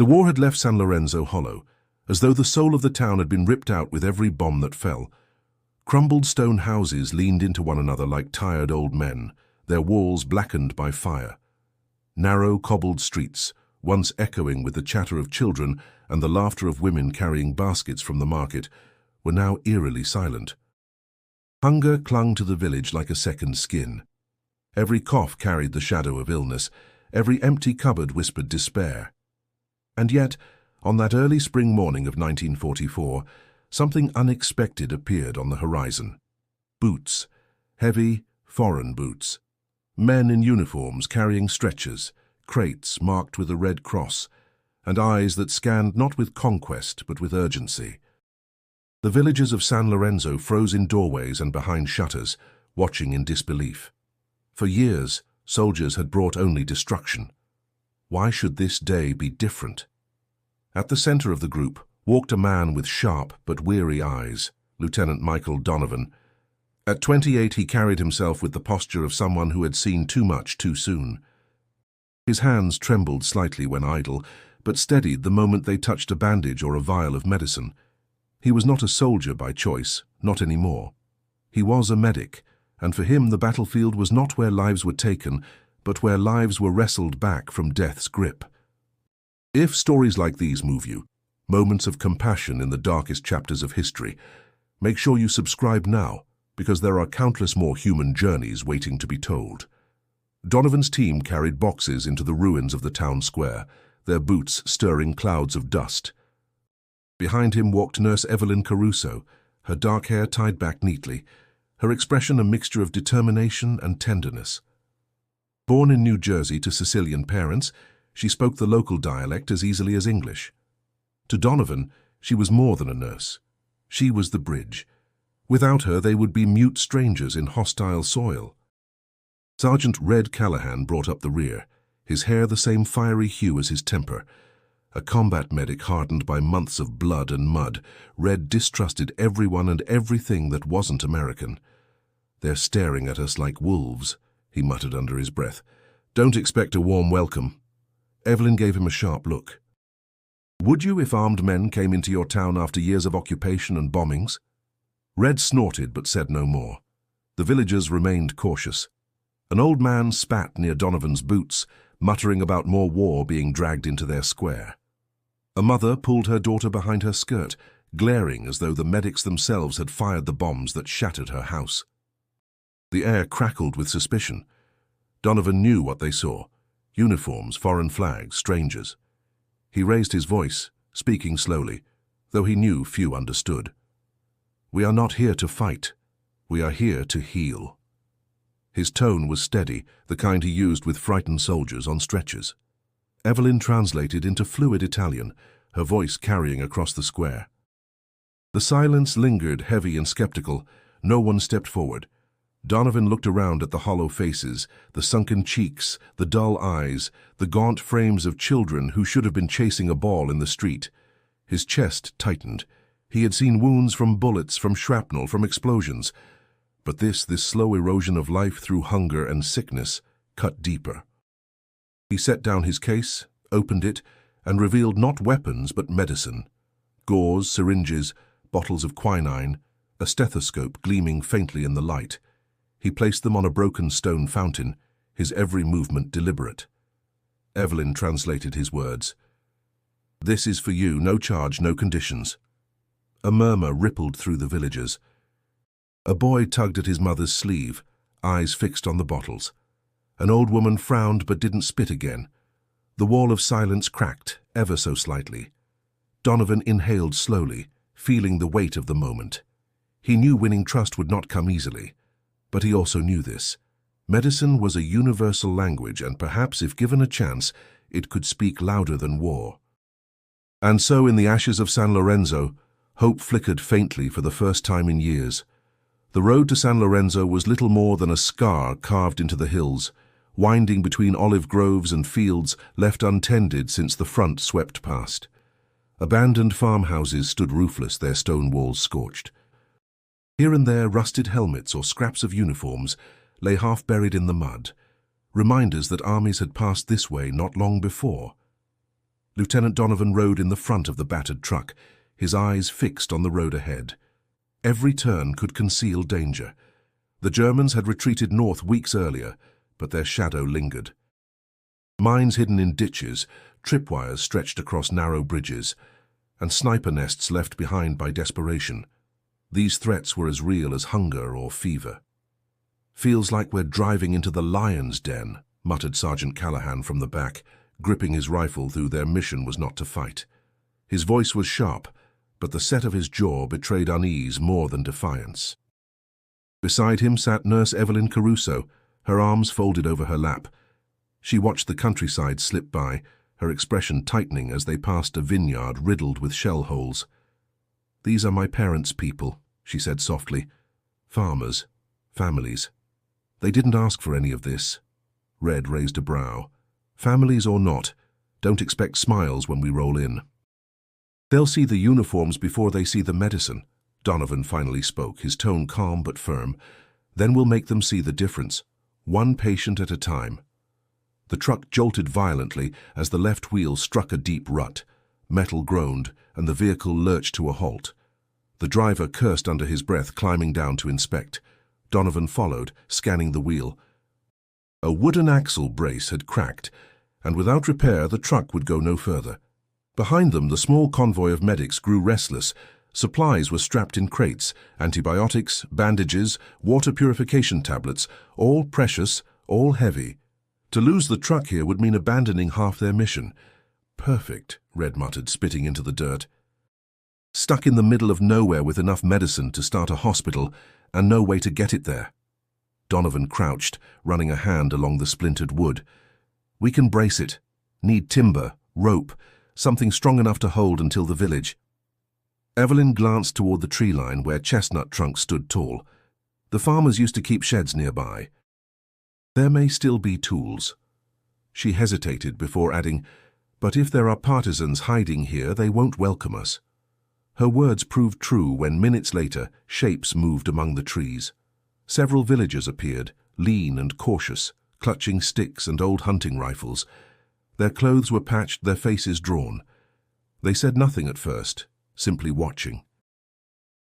The war had left San Lorenzo hollow, as though the soul of the town had been ripped out with every bomb that fell. Crumbled stone houses leaned into one another like tired old men, their walls blackened by fire. Narrow, cobbled streets, once echoing with the chatter of children and the laughter of women carrying baskets from the market, were now eerily silent. Hunger clung to the village like a second skin. Every cough carried the shadow of illness, every empty cupboard whispered despair. And yet, on that early spring morning of 1944, something unexpected appeared on the horizon. Boots, heavy, foreign boots. Men in uniforms carrying stretchers, crates marked with a red cross, and eyes that scanned not with conquest but with urgency. The villagers of San Lorenzo froze in doorways and behind shutters, watching in disbelief. For years, soldiers had brought only destruction. Why should this day be different? At the center of the group walked a man with sharp but weary eyes, Lieutenant Michael Donovan. At 28, he carried himself with the posture of someone who had seen too much too soon. His hands trembled slightly when idle, but steadied the moment they touched a bandage or a vial of medicine. He was not a soldier by choice, not anymore. He was a medic, and for him the battlefield was not where lives were taken, but where lives were wrestled back from death's grip. If stories like these move you, moments of compassion in the darkest chapters of history, make sure you subscribe now, because there are countless more human journeys waiting to be told. Donovan's team carried boxes into the ruins of the town square, their boots stirring clouds of dust. Behind him walked Nurse Evelyn Caruso, her dark hair tied back neatly, her expression a mixture of determination and tenderness. Born in New Jersey to Sicilian parents, she spoke the local dialect as easily as English. To Donovan, she was more than a nurse. She was the bridge. Without her, they would be mute strangers in hostile soil. Sergeant Red Callahan brought up the rear, his hair the same fiery hue as his temper. A combat medic hardened by months of blood and mud, Red distrusted everyone and everything that wasn't American. "They're staring at us like wolves," he muttered under his breath. "Don't expect a warm welcome." Evelyn gave him a sharp look. "Would you if armed men came into your town after years of occupation and bombings?" Red snorted but said no more. The villagers remained cautious. An old man spat near Donovan's boots, muttering about more war being dragged into their square. A mother pulled her daughter behind her skirt, glaring as though the medics themselves had fired the bombs that shattered her house. The air crackled with suspicion. Donovan knew what they saw: uniforms, foreign flags, strangers. He raised his voice, speaking slowly, though he knew few understood. "We are not here to fight. We are here to heal." His tone was steady, the kind he used with frightened soldiers on stretchers. Evelyn translated into fluid Italian, her voice carrying across the square. The silence lingered, heavy and skeptical. No one stepped forward. Donovan looked around at the hollow faces, the sunken cheeks, the dull eyes, the gaunt frames of children who should have been chasing a ball in the street. His chest tightened. He had seen wounds from bullets, from shrapnel, from explosions. But this slow erosion of life through hunger and sickness, cut deeper. He set down his case, opened it, and revealed not weapons but medicine. Gauze, syringes, bottles of quinine, a stethoscope gleaming faintly in the light. He placed them on a broken stone fountain, his every movement deliberate. Evelyn translated his words. "This is for you, no charge, no conditions." A murmur rippled through the villagers. A boy tugged at his mother's sleeve, eyes fixed on the bottles. An old woman frowned but didn't spit again. The wall of silence cracked, ever so slightly. Donovan inhaled slowly, feeling the weight of the moment. He knew winning trust would not come easily, but he also knew this. Medicine was a universal language, and perhaps, if given a chance, it could speak louder than war. And so, in the ashes of San Lorenzo, hope flickered faintly for the first time in years. The road to San Lorenzo was little more than a scar carved into the hills, winding between olive groves and fields left untended since the front swept past. Abandoned farmhouses stood roofless, their stone walls scorched. Here and there, rusted helmets or scraps of uniforms lay half buried in the mud, reminders that armies had passed this way not long before. Lieutenant Donovan rode in the front of the battered truck, his eyes fixed on the road ahead. Every turn could conceal danger. The Germans had retreated north weeks earlier, but their shadow lingered. Mines hidden in ditches, tripwires stretched across narrow bridges, and sniper nests left behind by desperation. These threats were as real as hunger or fever. "Feels like we're driving into the lion's den," muttered Sergeant Callahan from the back, gripping his rifle, though their mission was not to fight. His voice was sharp, but the set of his jaw betrayed unease more than defiance. Beside him sat Nurse Evelyn Caruso, her arms folded over her lap. She watched the countryside slip by, her expression tightening as they passed a vineyard riddled with shell holes. "These are my parents' people," she said softly. "Farmers, families. They didn't ask for any of this." Red raised a brow. "Families or not, don't expect smiles when we roll in." "They'll see the uniforms before they see the medicine," Donovan finally spoke, his tone calm but firm. "Then we'll make them see the difference, one patient at a time." The truck jolted violently as the left wheel struck a deep rut. Metal groaned, and the vehicle lurched to a halt. The driver cursed under his breath, climbing down to inspect. Donovan followed, scanning the wheel. A wooden axle brace had cracked, and without repair the truck would go no further. Behind them, the small convoy of medics grew restless. Supplies were strapped in crates, antibiotics, bandages, water purification tablets, all precious, all heavy. To lose the truck here would mean abandoning half their mission. "Perfect," Red muttered, spitting into the dirt. "Stuck in the middle of nowhere with enough medicine to start a hospital, and no way to get it there." Donovan crouched, running a hand along the splintered wood. "We can brace it. Need timber, rope, something strong enough to hold until the village." Evelyn glanced toward the tree line where chestnut trunks stood tall. The farmers used to keep sheds nearby. "There may still be tools." She hesitated before adding, "But if there are partisans hiding here, they won't welcome us." Her words proved true when minutes later shapes moved among the trees. Several villagers appeared, lean and cautious, clutching sticks and old hunting rifles. Their clothes were patched, their faces drawn. They said nothing at first, simply watching.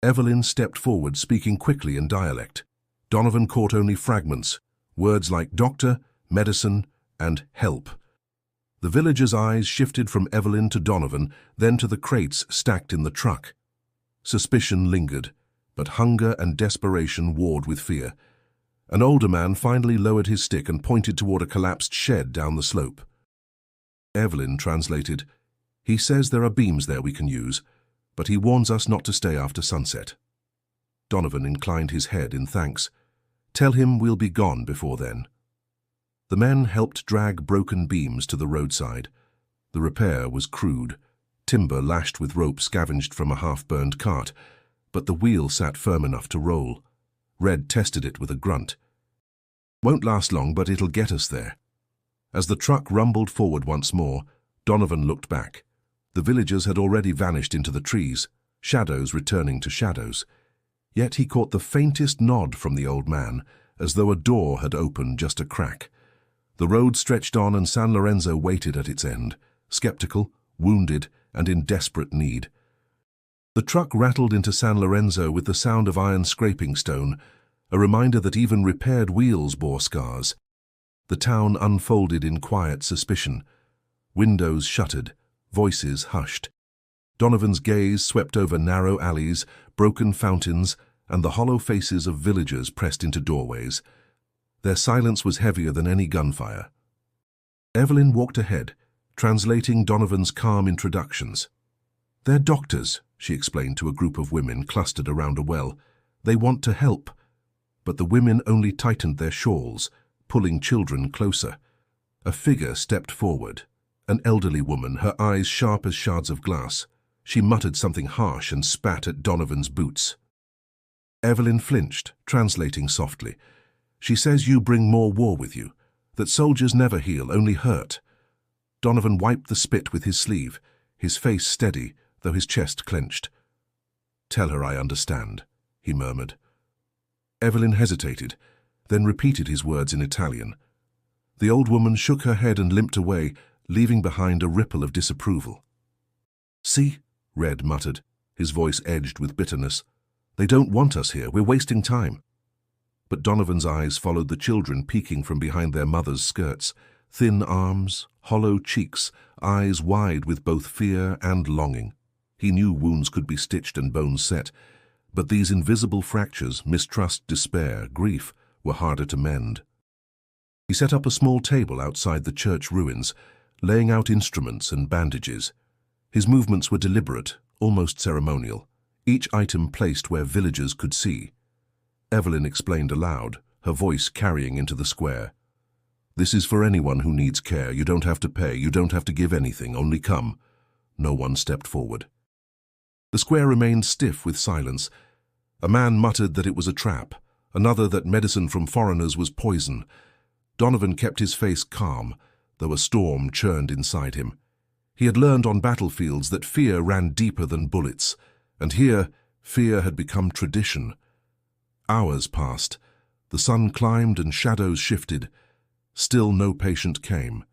Evelyn stepped forward, speaking quickly in dialect. Donovan caught only fragments, words like doctor, medicine, and help. The villagers' eyes shifted from Evelyn to Donovan, then to the crates stacked in the truck. Suspicion lingered, but hunger and desperation warred with fear. An older man finally lowered his stick and pointed toward a collapsed shed down the slope. Evelyn translated, "He says there are beams there we can use, but he warns us not to stay after sunset." Donovan inclined his head in thanks. "Tell him we'll be gone before then." The men helped drag broken beams to the roadside. The repair was crude. Timber lashed with rope scavenged from a half-burned cart, but the wheel sat firm enough to roll. Red tested it with a grunt. "Won't last long, but it'll get us there." As the truck rumbled forward once more, Donovan looked back. The villagers had already vanished into the trees, shadows returning to shadows. Yet he caught the faintest nod from the old man, as though a door had opened just a crack. The road stretched on, and San Lorenzo waited at its end, skeptical, wounded, and in desperate need. The truck rattled into San Lorenzo with the sound of iron scraping stone, a reminder that even repaired wheels bore scars. The town unfolded in quiet suspicion. Windows shuttered, voices hushed. Donovan's gaze swept over narrow alleys, broken fountains, and the hollow faces of villagers pressed into doorways. Their silence was heavier than any gunfire. Evelyn walked ahead, translating Donovan's calm introductions. "They're doctors," she explained to a group of women clustered around a well. "They want to help." But the women only tightened their shawls, pulling children closer. A figure stepped forward, an elderly woman, her eyes sharp as shards of glass. She muttered something harsh and spat at Donovan's boots. Evelyn flinched, translating softly. "She says you bring more war with you, that soldiers never heal, only hurt." Donovan wiped the spit with his sleeve, his face steady, though his chest clenched. "Tell her I understand," he murmured. Evelyn hesitated, then repeated his words in Italian. The old woman shook her head and limped away, leaving behind a ripple of disapproval. "See," Red muttered, his voice edged with bitterness. "They don't want us here. We're wasting time." But Donovan's eyes followed the children peeking from behind their mothers' skirts. Thin arms, hollow cheeks, eyes wide with both fear and longing. He knew wounds could be stitched and bones set, but these invisible fractures, mistrust, despair, grief, were harder to mend. He set up a small table outside the church ruins, laying out instruments and bandages. His movements were deliberate, almost ceremonial, each item placed where villagers could see. Evelyn explained aloud, her voice carrying into the square. "This is for anyone who needs care. You don't have to pay, you don't have to give anything, only come." No one stepped forward. The square remained stiff with silence. A man muttered that it was a trap, another that medicine from foreigners was poison. Donovan kept his face calm, though a storm churned inside him. He had learned on battlefields that fear ran deeper than bullets, and here fear had become tradition. Hours passed. The sun climbed and shadows shifted. Still no patient came.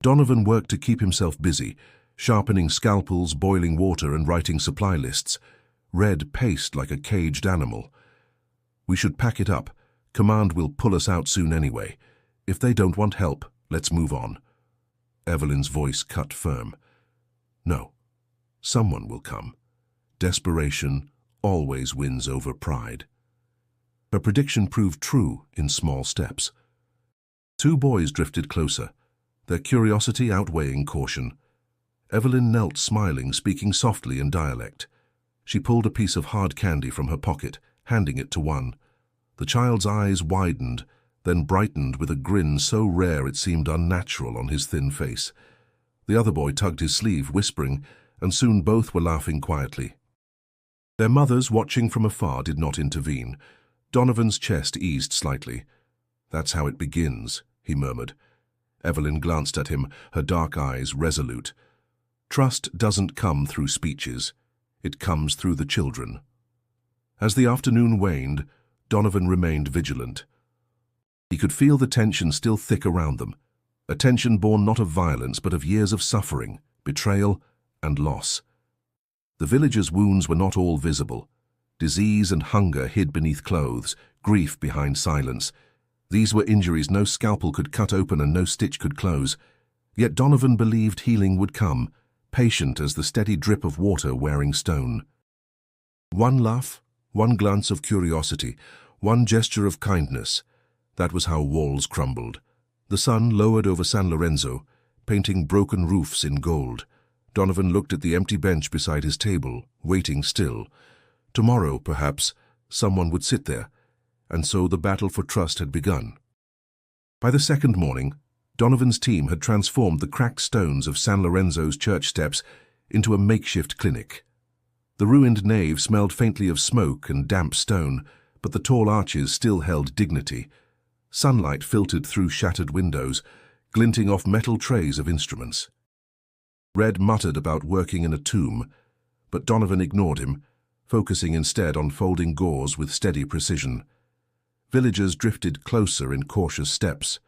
Donovan worked to keep himself busy, sharpening scalpels, boiling water, and writing supply lists. Red paced like a caged animal. "We should pack it up. Command will pull us out soon anyway. If they don't want help, let's move on." Evelyn's voice cut firm. "No. Someone will come. Desperation always wins over pride." Her prediction proved true in small steps. Two boys drifted closer, their curiosity outweighing caution. Evelyn knelt smiling, speaking softly in dialect. She pulled a piece of hard candy from her pocket, handing it to one. The child's eyes widened, then brightened with a grin so rare it seemed unnatural on his thin face. The other boy tugged his sleeve, whispering, and soon both were laughing quietly. Their mothers, watching from afar, did not intervene. Donovan's chest eased slightly. "That's how it begins," he murmured. Evelyn glanced at him, her dark eyes resolute. "Trust doesn't come through speeches. It comes through the children." As the afternoon waned, Donovan remained vigilant. He could feel the tension still thick around them, a tension born not of violence but of years of suffering, betrayal, and loss. The villagers' wounds were not all visible. Disease and hunger hid beneath clothes, grief behind silence. These were injuries no scalpel could cut open and no stitch could close. Yet Donovan believed healing would come, patient as the steady drip of water wearing stone. One laugh, one glance of curiosity, one gesture of kindness. That was how walls crumbled. The sun lowered over San Lorenzo, painting broken roofs in gold. Donovan looked at the empty bench beside his table, waiting still. Tomorrow, perhaps, someone would sit there, and so the battle for trust had begun. By the second morning, Donovan's team had transformed the cracked stones of San Lorenzo's church steps into a makeshift clinic. The ruined nave smelled faintly of smoke and damp stone, but the tall arches still held dignity. Sunlight filtered through shattered windows, glinting off metal trays of instruments. Red muttered about working in a tomb, but Donovan ignored him, focusing instead on folding gauze with steady precision. Villagers drifted closer in cautious steps.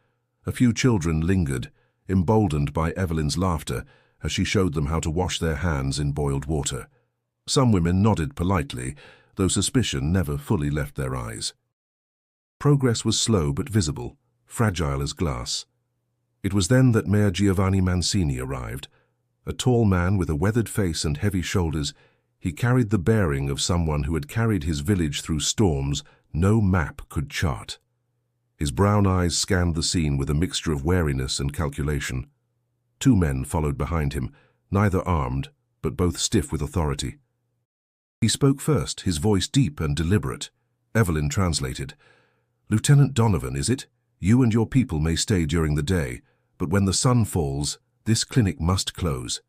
A few children lingered, emboldened by Evelyn's laughter as she showed them how to wash their hands in boiled water. Some women nodded politely, though suspicion never fully left their eyes. Progress was slow but visible, fragile as glass. It was then that Mayor Giovanni Mancini arrived. A tall man with a weathered face and heavy shoulders, he carried the bearing of someone who had carried his village through storms no map could chart. His brown eyes scanned the scene with a mixture of wariness and calculation. Two men followed behind him, neither armed, but both stiff with authority. He spoke first, his voice deep and deliberate. Evelyn translated. "Lieutenant Donovan, is it? You and your people may stay during the day, but when the sun falls, this clinic must close."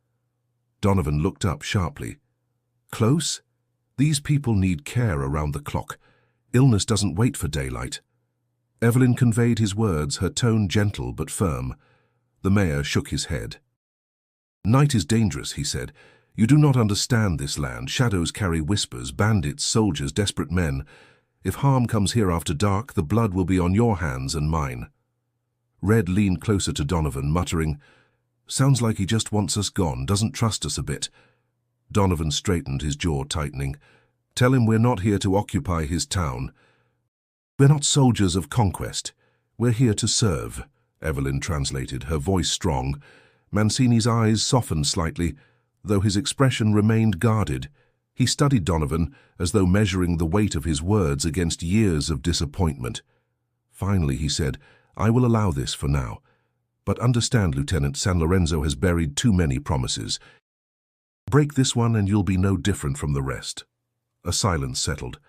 Donovan looked up sharply. "Close? These people need care around the clock. Illness doesn't wait for daylight." Evelyn conveyed his words, her tone gentle but firm. The mayor shook his head. "Night is dangerous," he said. "You do not understand this land. Shadows carry whispers, bandits, soldiers, desperate men. If harm comes here after dark, the blood will be on your hands and mine." Red leaned closer to Donovan, muttering, Sounds like he just wants us gone, doesn't trust us a bit. Donovan straightened, his jaw tightening. Tell him we're not here to occupy his town. We're not soldiers of conquest. We're here to serve, Evelyn translated, her voice strong. Mancini's eyes softened slightly, though his expression remained guarded. He studied Donovan as though measuring the weight of his words against years of disappointment. Finally, he said, I will allow this for now. But understand, Lieutenant, San Lorenzo has buried too many promises. Break this one and you'll be no different from the rest. A silence settled.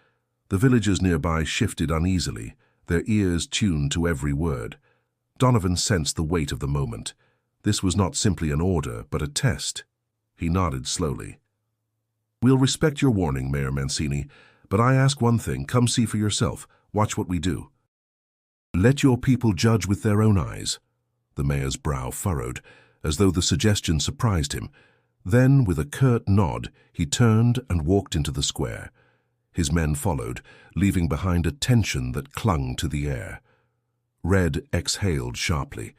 The villagers nearby shifted uneasily, their ears tuned to every word. Donovan sensed the weight of the moment. This was not simply an order, but a test. He nodded slowly. We'll respect your warning, Mayor Mancini, but I ask one thing, come see for yourself, watch what we do. Let your people judge with their own eyes. The mayor's brow furrowed, as though the suggestion surprised him. Then, with a curt nod, he turned and walked into the square. His men followed, leaving behind a tension that clung to the air. Red exhaled sharply.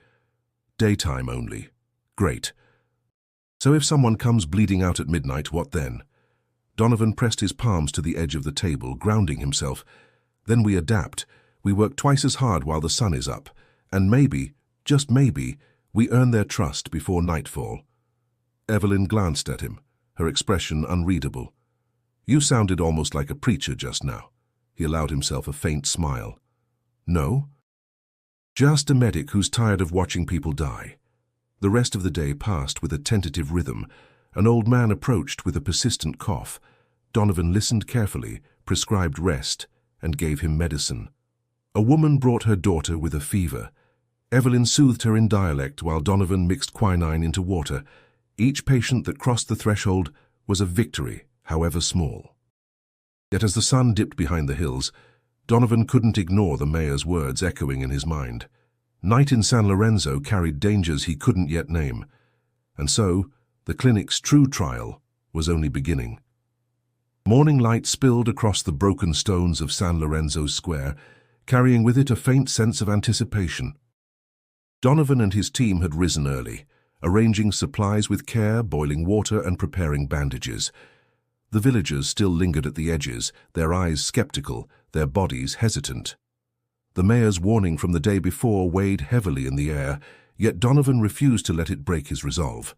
Daytime only. Great. So if someone comes bleeding out at midnight, what then? Donovan pressed his palms to the edge of the table, grounding himself. Then we adapt. We work twice as hard while the sun is up. And maybe, just maybe, we earn their trust before nightfall. Evelyn glanced at him, her expression unreadable. You sounded almost like a preacher just now. He allowed himself a faint smile. No? Just a medic who's tired of watching people die. The rest of the day passed with a tentative rhythm. An old man approached with a persistent cough. Donovan listened carefully, prescribed rest, and gave him medicine. A woman brought her daughter with a fever. Evelyn soothed her in dialect while Donovan mixed quinine into water. Each patient that crossed the threshold was a victory, however small. Yet as the sun dipped behind the hills, Donovan couldn't ignore the mayor's words echoing in his mind. Night in San Lorenzo carried dangers he couldn't yet name, and so the clinic's true trial was only beginning. Morning light spilled across the broken stones of San Lorenzo Square, carrying with it a faint sense of anticipation. Donovan and his team had risen early, arranging supplies with care, boiling water and preparing bandages. The villagers still lingered at the edges, their eyes skeptical, their bodies hesitant. The mayor's warning from the day before weighed heavily in the air, yet Donovan refused to let it break his resolve.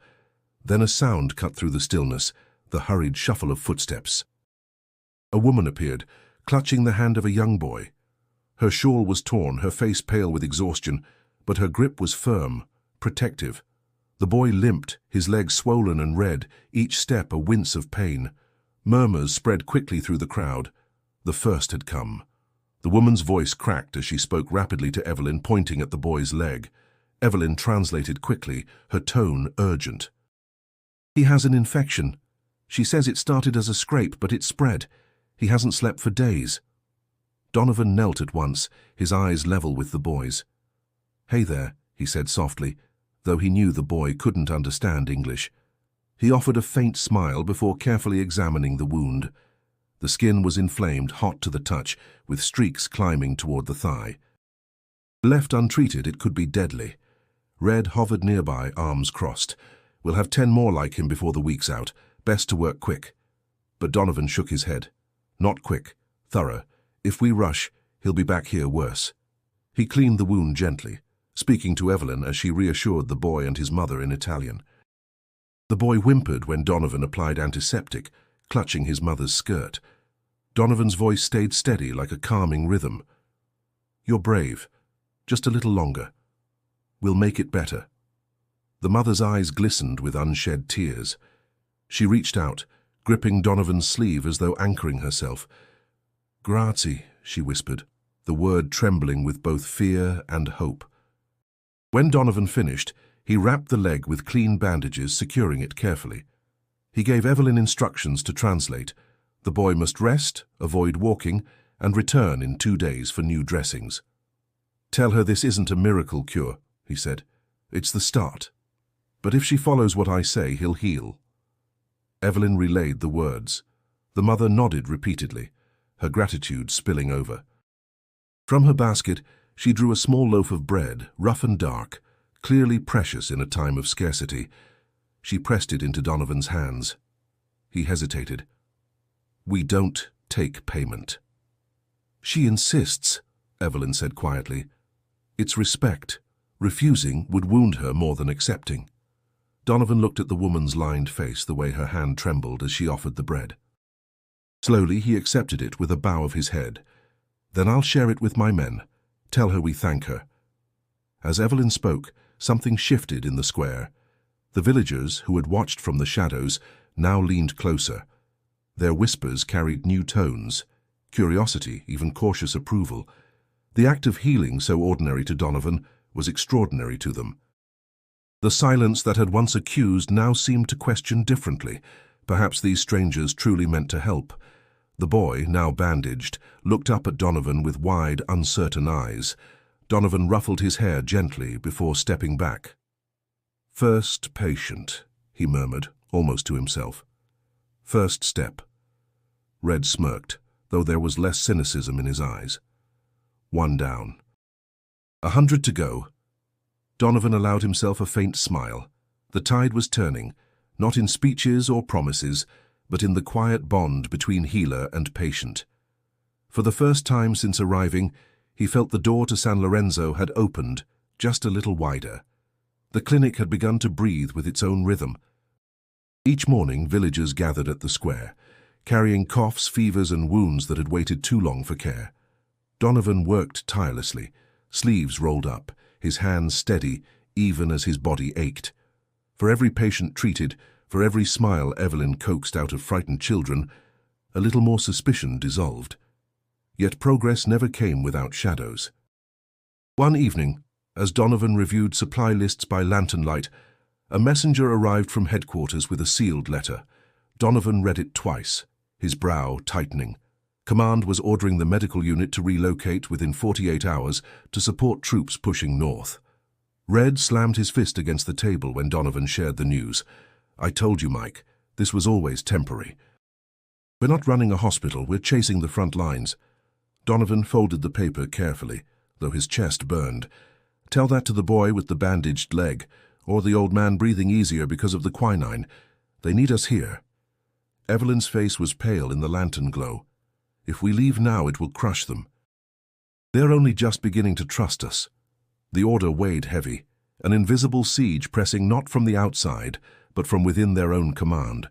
Then a sound cut through the stillness, the hurried shuffle of footsteps. A woman appeared, clutching the hand of a young boy. Her shawl was torn, her face pale with exhaustion, but her grip was firm, protective. The boy limped, his legs swollen and red, each step a wince of pain. Murmurs spread quickly through the crowd. The first had come. The woman's voice cracked as she spoke rapidly to Evelyn, pointing at the boy's leg. Evelyn translated quickly, her tone urgent. He has an infection. She says it started as a scrape, but it spread. He hasn't slept for days. Donovan knelt at once, his eyes level with the boy's. Hey there, he said softly, though he knew the boy couldn't understand English. He offered a faint smile before carefully examining the wound. The skin was inflamed, hot to the touch, with streaks climbing toward the thigh. Left untreated, it could be deadly. Red hovered nearby, arms crossed. We'll have 10 more like him before the week's out. Best to work quick. But Donovan shook his head. Not quick, thorough. If we rush, he'll be back here worse. He cleaned the wound gently, speaking to Evelyn as she reassured the boy and his mother in Italian. The boy whimpered when Donovan applied antiseptic, clutching his mother's skirt. Donovan's voice stayed steady like a calming rhythm. You're brave. Just a little longer. We'll make it better. The mother's eyes glistened with unshed tears. She reached out, gripping Donovan's sleeve as though anchoring herself. Grazie, she whispered, the word trembling with both fear and hope. When Donovan finished, he wrapped the leg with clean bandages, securing it carefully. He gave Evelyn instructions to translate. The boy must rest, avoid walking, and return in 2 days for new dressings. Tell her this isn't a miracle cure, he said. It's the start. But if she follows what I say, he'll heal. Evelyn relayed the words. The mother nodded repeatedly, her gratitude spilling over. From her basket, she drew a small loaf of bread, rough and dark, clearly precious in a time of scarcity. She pressed it into Donovan's hands. He hesitated. "We don't take payment." "She insists," Evelyn said quietly. "It's respect. Refusing would wound her more than accepting." Donovan looked at the woman's lined face, the way her hand trembled as she offered the bread. Slowly, he accepted it with a bow of his head. "Then I'll share it with my men. Tell her we thank her." As Evelyn spoke, something shifted in the square. The villagers, who had watched from the shadows, now leaned closer. Their whispers carried new tones, curiosity, even cautious approval. The act of healing, so ordinary to Donovan, was extraordinary to them. The silence that had once accused now seemed to question differently. Perhaps these strangers truly meant to help. The boy, now bandaged, looked up at Donovan with wide, uncertain eyes. Donovan ruffled his hair gently before stepping back. "First patient," he murmured, almost to himself. "First step." Red smirked, though there was less cynicism in his eyes. One down. 100 to go. Donovan allowed himself a faint smile. The tide was turning, not in speeches or promises, but in the quiet bond between healer and patient. For the first time since arriving, he felt the door to San Lorenzo had opened, just a little wider. The clinic had begun to breathe with its own rhythm. Each morning, villagers gathered at the square, carrying coughs, fevers, and wounds that had waited too long for care. Donovan worked tirelessly, sleeves rolled up, his hands steady, even as his body ached. For every patient treated, for every smile Evelyn coaxed out of frightened children, a little more suspicion dissolved. Yet progress never came without shadows. One evening, as Donovan reviewed supply lists by lantern light, a messenger arrived from headquarters with a sealed letter. Donovan read it twice, his brow tightening. Command was ordering the medical unit to relocate within 48 hours to support troops pushing north. Red slammed his fist against the table when Donovan shared the news. "I told you, Mike, this was always temporary. We're not running a hospital, we're chasing the front lines." Donovan folded the paper carefully, though his chest burned. "Tell that to the boy with the bandaged leg, or the old man breathing easier because of the quinine. They need us here." Evelyn's face was pale in the lantern glow. "If we leave now, it will crush them. They're only just beginning to trust us." The order weighed heavy, an invisible siege pressing not from the outside, but from within their own command.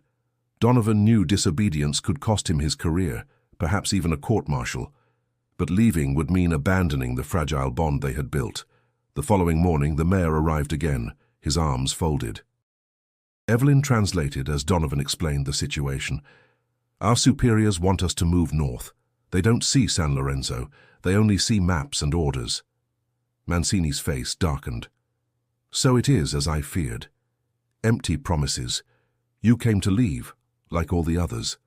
Donovan knew disobedience could cost him his career, perhaps even a court-martial. But leaving would mean abandoning the fragile bond they had built. The following morning, the mayor arrived again, his arms folded. Evelyn translated as Donovan explained the situation. "Our superiors want us to move north. They don't see San Lorenzo. They only see maps and orders." Mancini's face darkened. "So it is as I feared. Empty promises. You came to leave, like all the others."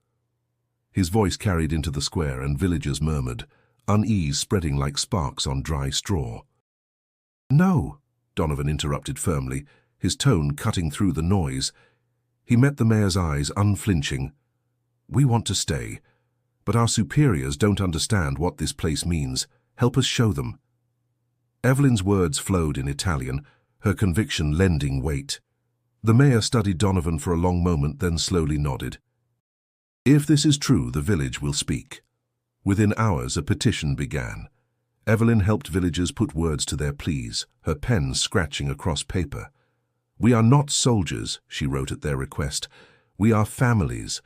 His voice carried into the square, and villagers murmured, unease spreading like sparks on dry straw. "No," Donovan interrupted firmly, his tone cutting through the noise. He met the mayor's eyes, unflinching. "We want to stay, but our superiors don't understand what this place means. Help us show them." Evelyn's words flowed in Italian, her conviction lending weight. The mayor studied Donovan for a long moment, then slowly nodded. "If this is true, the village will speak." Within hours, a petition began. Evelyn helped villagers put words to their pleas, her pen scratching across paper. "We are not soldiers," she wrote at their request. "We are families.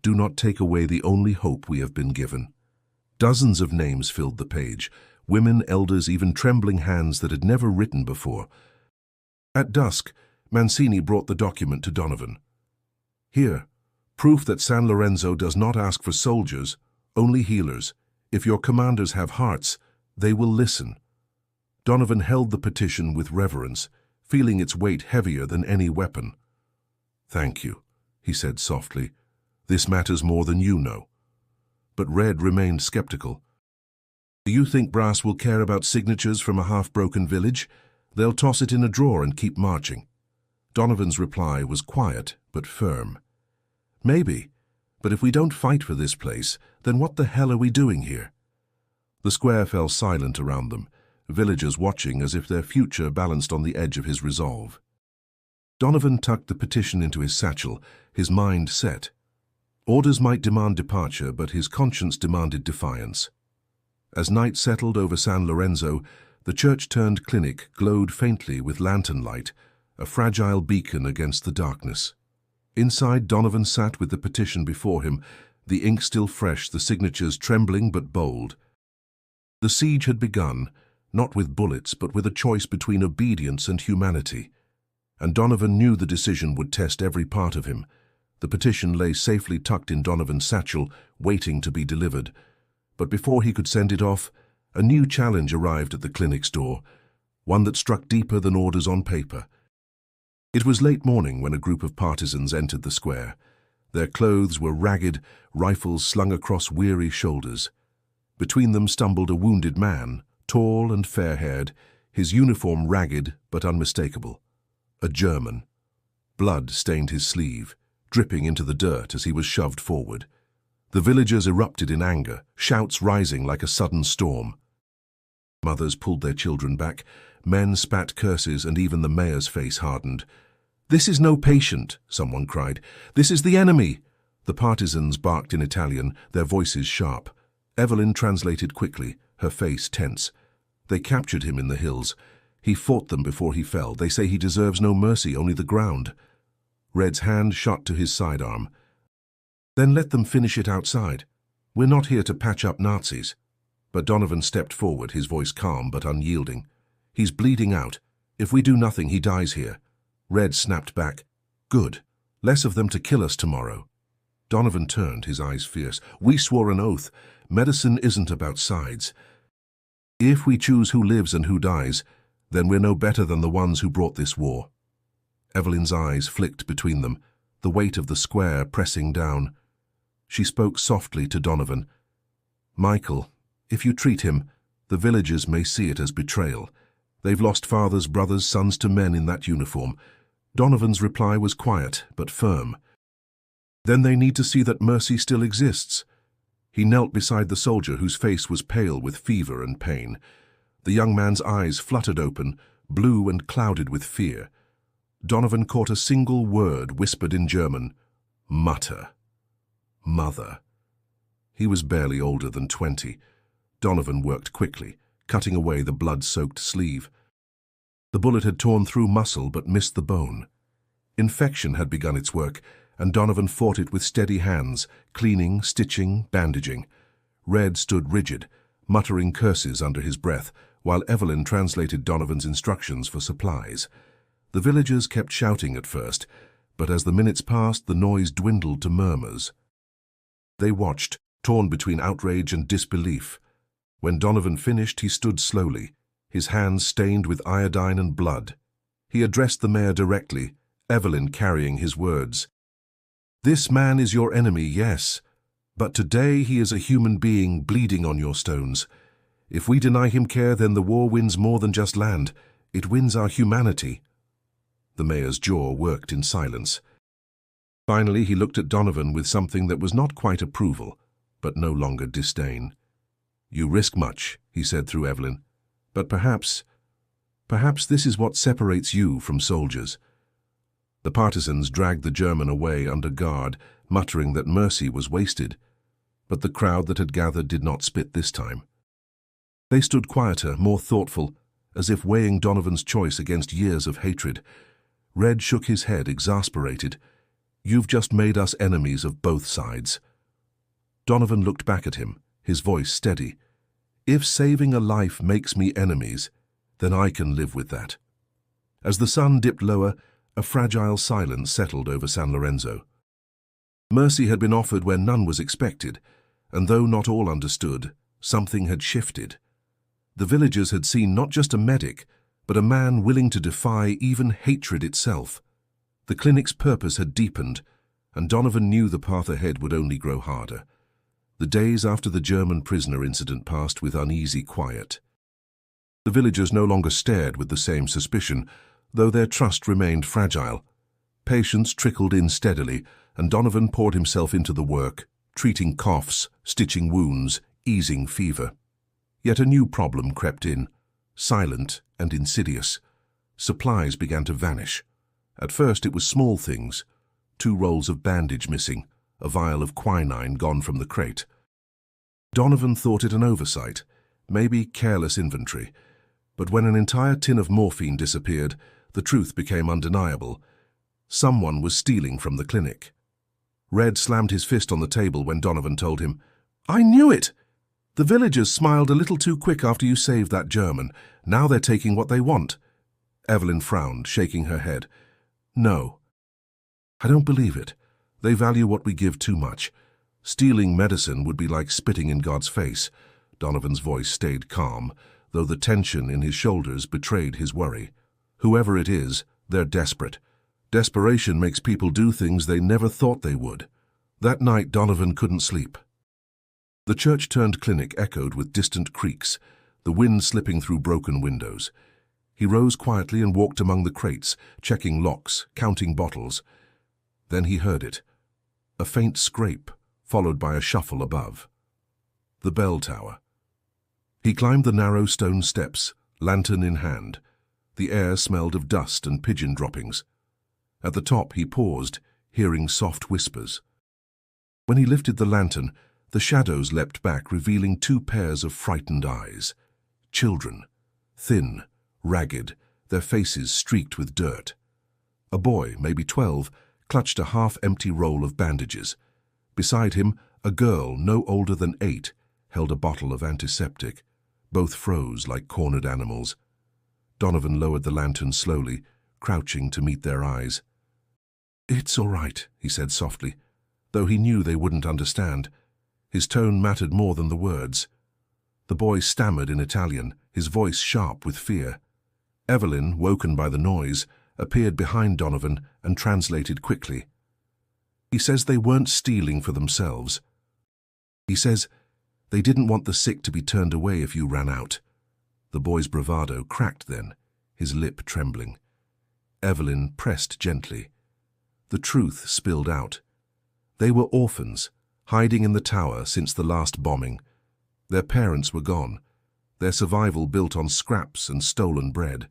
Do not take away the only hope we have been given." Dozens of names filled the page, women, elders, even trembling hands that had never written before. At dusk, Mancini brought the document to Donovan. "Here, proof that San Lorenzo does not ask for soldiers, only healers. If your commanders have hearts, they will listen." Donovan held the petition with reverence, feeling its weight heavier than any weapon. "Thank you," he said softly. "This matters more than you know." But Red remained skeptical. "Do you think Brass will care about signatures from a half-broken village? They'll toss it in a drawer and keep marching." Donovan's reply was quiet but firm. "Maybe, but if we don't fight for this place, then what the hell are we doing here?" The square fell silent around them. villagers watching as if their future balanced on the edge of his resolve. Donovan tucked the petition into his satchel, his mind set. Orders might demand departure, but his conscience demanded defiance. As night settled over San Lorenzo, the church-turned clinic glowed faintly with lantern light, a fragile beacon against the darkness. Inside, Donovan sat with the petition before him, the ink still fresh, the signatures trembling but bold. The siege had begun, not with bullets, but with a choice between obedience and humanity. And Donovan knew the decision would test every part of him. The petition lay safely tucked in Donovan's satchel, waiting to be delivered. But before he could send it off, a new challenge arrived at the clinic's door, one that struck deeper than orders on paper. It was late morning when a group of partisans entered the square. Their clothes were ragged, rifles slung across weary shoulders. Between them stumbled a wounded man, tall and fair-haired, his uniform ragged but unmistakable. A German. Blood stained his sleeve, dripping into the dirt as he was shoved forward. The villagers erupted in anger, shouts rising like a sudden storm. Mothers pulled their children back, men spat curses, and even the mayor's face hardened. "This is no patient," someone cried. "This is the enemy." The partisans barked in Italian, their voices sharp. Evelyn translated quickly, her face tense. "They captured him in the hills. He fought them before he fell. They say he deserves no mercy, only the ground." Red's hand shot to his sidearm. "Then let them finish it outside. We're not here to patch up Nazis." But Donovan stepped forward, his voice calm but unyielding. "He's bleeding out. If we do nothing, he dies here." Red snapped back. "Good. Less of them to kill us tomorrow." Donovan turned, his eyes fierce. "We swore an oath. Medicine isn't about sides. If we choose who lives and who dies, then we're no better than the ones who brought this war." Evelyn's eyes flicked between them, the weight of the square pressing down. She spoke softly to Donovan. "Michael, if you treat him, the villagers may see it as betrayal. They've lost fathers, brothers, sons to men in that uniform." Donovan's reply was quiet but firm. "Then they need to see that mercy still exists." He knelt beside the soldier, whose face was pale with fever and pain. The young man's eyes fluttered open, blue and clouded with fear. Donovan caught a single word whispered in German: "Mutter." Mother. He was barely older than 20. Donovan worked quickly, cutting away the blood-soaked sleeve. The bullet had torn through muscle but missed the bone. Infection had begun its work, and Donovan fought it with steady hands, cleaning, stitching, bandaging. Red stood rigid, muttering curses under his breath, while Evelyn translated Donovan's instructions for supplies. The villagers kept shouting at first, but as the minutes passed, the noise dwindled to murmurs. They watched, torn between outrage and disbelief. When Donovan finished, he stood slowly, his hands stained with iodine and blood. He addressed the mayor directly, Evelyn carrying his words. "This man is your enemy, yes, but today he is a human being bleeding on your stones. If we deny him care, then the war wins more than just land. It wins our humanity." The mayor's jaw worked in silence. Finally, he looked at Donovan with something that was not quite approval, but no longer disdain. "You risk much," he said through Evelyn, "but perhaps this is what separates you from soldiers." The partisans dragged the German away under guard, muttering that mercy was wasted, but the crowd that had gathered did not spit this time. They stood quieter, more thoughtful, as if weighing Donovan's choice against years of hatred. Red shook his head, exasperated. "You've just made us enemies of both sides." Donovan looked back at him, his voice steady. "If saving a life makes me enemies, then I can live with that." As the sun dipped lower, a fragile silence settled over San Lorenzo. Mercy had been offered where none was expected, and though not all understood, something had shifted. The villagers had seen not just a medic, but a man willing to defy even hatred itself. The clinic's purpose had deepened, and Donovan knew the path ahead would only grow harder. The days after the German prisoner incident passed with uneasy quiet. The villagers no longer stared with the same suspicion, though their trust remained fragile. Patients trickled in steadily, and Donovan poured himself into the work, treating coughs, stitching wounds, easing fever. Yet a new problem crept in. silent and insidious. Supplies began to vanish. At first it was small things, 2 rolls of bandage missing, a vial of quinine gone from the crate. Donovan thought it an oversight, maybe careless inventory, but when an entire tin of morphine disappeared, the truth became undeniable. Someone was stealing from the clinic. Red slammed his fist on the table when Donovan told him, "I knew it! The villagers smiled a little too quick after you saved that German. Now they're taking what they want." Evelyn frowned, shaking her head. "No. I don't believe it. They value what we give too much. Stealing medicine would be like spitting in God's face." Donovan's voice stayed calm, though the tension in his shoulders betrayed his worry. "Whoever it is, they're desperate. Desperation makes people do things they never thought they would." That night, Donovan couldn't sleep. The church-turned clinic echoed with distant creaks, the wind slipping through broken windows. He rose quietly and walked among the crates, checking locks, counting bottles. Then he heard it. A faint scrape, followed by a shuffle above. The bell tower. He climbed the narrow stone steps, lantern in hand. The air smelled of dust and pigeon droppings. At the top he paused, hearing soft whispers. When he lifted the lantern, the shadows leapt back, revealing 2 pairs of frightened eyes. Children, thin, ragged, their faces streaked with dirt. A boy, maybe 12, clutched a half-empty roll of bandages. Beside him, a girl no older than 8 held a bottle of antiseptic. Both froze like cornered animals. Donovan lowered the lantern slowly, crouching to meet their eyes. "It's all right," he said softly, though he knew they wouldn't understand. His tone mattered more than the words. The boy stammered in Italian, his voice sharp with fear. Evelyn, woken by the noise, appeared behind Donovan and translated quickly. "He says they weren't stealing for themselves. He says they didn't want the sick to be turned away if you ran out." The boy's bravado cracked then, his lip trembling. Evelyn pressed gently. The truth spilled out. They were orphans, hiding in the tower since the last bombing. Their parents were gone, their survival built on scraps and stolen bread.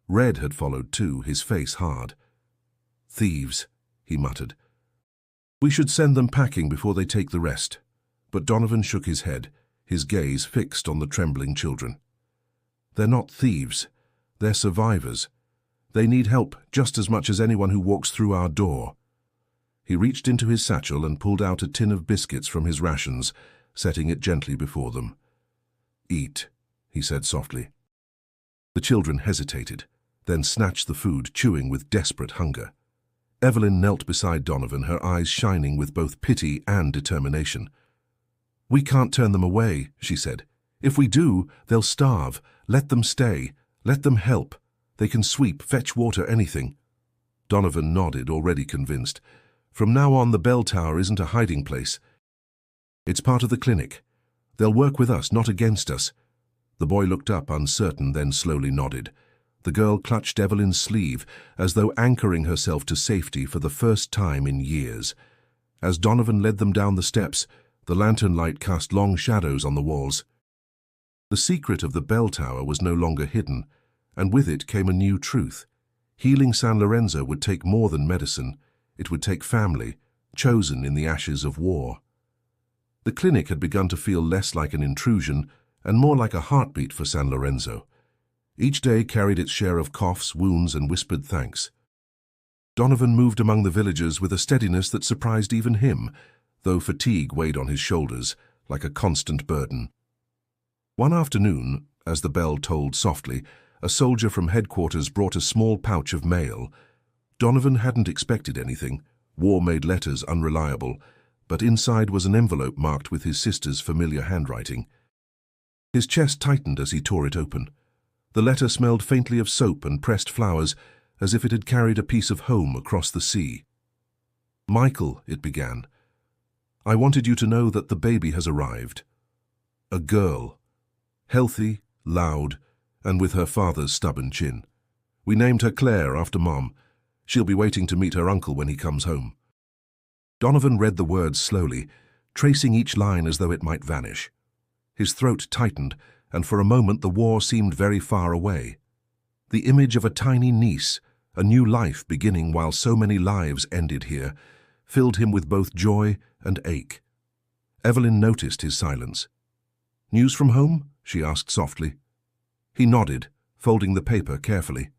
Red had followed too, his face hard. "Thieves," he muttered. "We should send them packing before they take the rest." But Donovan shook his head, his gaze fixed on the trembling children. "They're not thieves. They're survivors. They need help just as much as anyone who walks through our door." He reached into his satchel and pulled out a tin of biscuits from his rations, setting it gently before them. "Eat," he said softly. The children hesitated, then snatched the food, chewing with desperate hunger. Evelyn knelt beside Donovan, her eyes shining with both pity and determination. "We can't turn them away," she said. "If we do, they'll starve. Let them stay. Let them help. They can sweep, fetch water, anything." Donovan nodded, already convinced. From now on, the bell tower isn't a hiding place. It's part of the clinic. They'll work with us, not against us. The boy looked up, uncertain, then slowly nodded. The girl clutched Evelyn's sleeve, as though anchoring herself to safety for the first time in years. As Donovan led them down the steps, the lantern light cast long shadows on the walls. The secret of the bell tower was no longer hidden, and with it came a new truth. Healing San Lorenzo would take more than medicine. It would take family, chosen in the ashes of war. The clinic had begun to feel less like an intrusion and more like a heartbeat for San Lorenzo. Each day carried its share of coughs, wounds, and whispered thanks. Donovan moved among the villagers with a steadiness that surprised even him, though fatigue weighed on his shoulders like a constant burden. One afternoon, as the bell tolled softly, a soldier from headquarters brought a small pouch of mail. Donovan hadn't expected anything. War made letters unreliable, but inside was an envelope marked with his sister's familiar handwriting. His chest tightened as he tore it open. The letter smelled faintly of soap and pressed flowers, as if it had carried a piece of home across the sea. "Michael," it began, "I wanted you to know that the baby has arrived. A girl. Healthy, loud, and with her father's stubborn chin. We named her Claire after Mom. She'll be waiting to meet her uncle when he comes home." Donovan read the words slowly, tracing each line as though it might vanish. His throat tightened, and for a moment the war seemed very far away. The image of a tiny niece, a new life beginning while so many lives ended here, filled him with both joy and ache. Evelyn noticed his silence. "News from home?" she asked softly. He nodded, folding the paper carefully.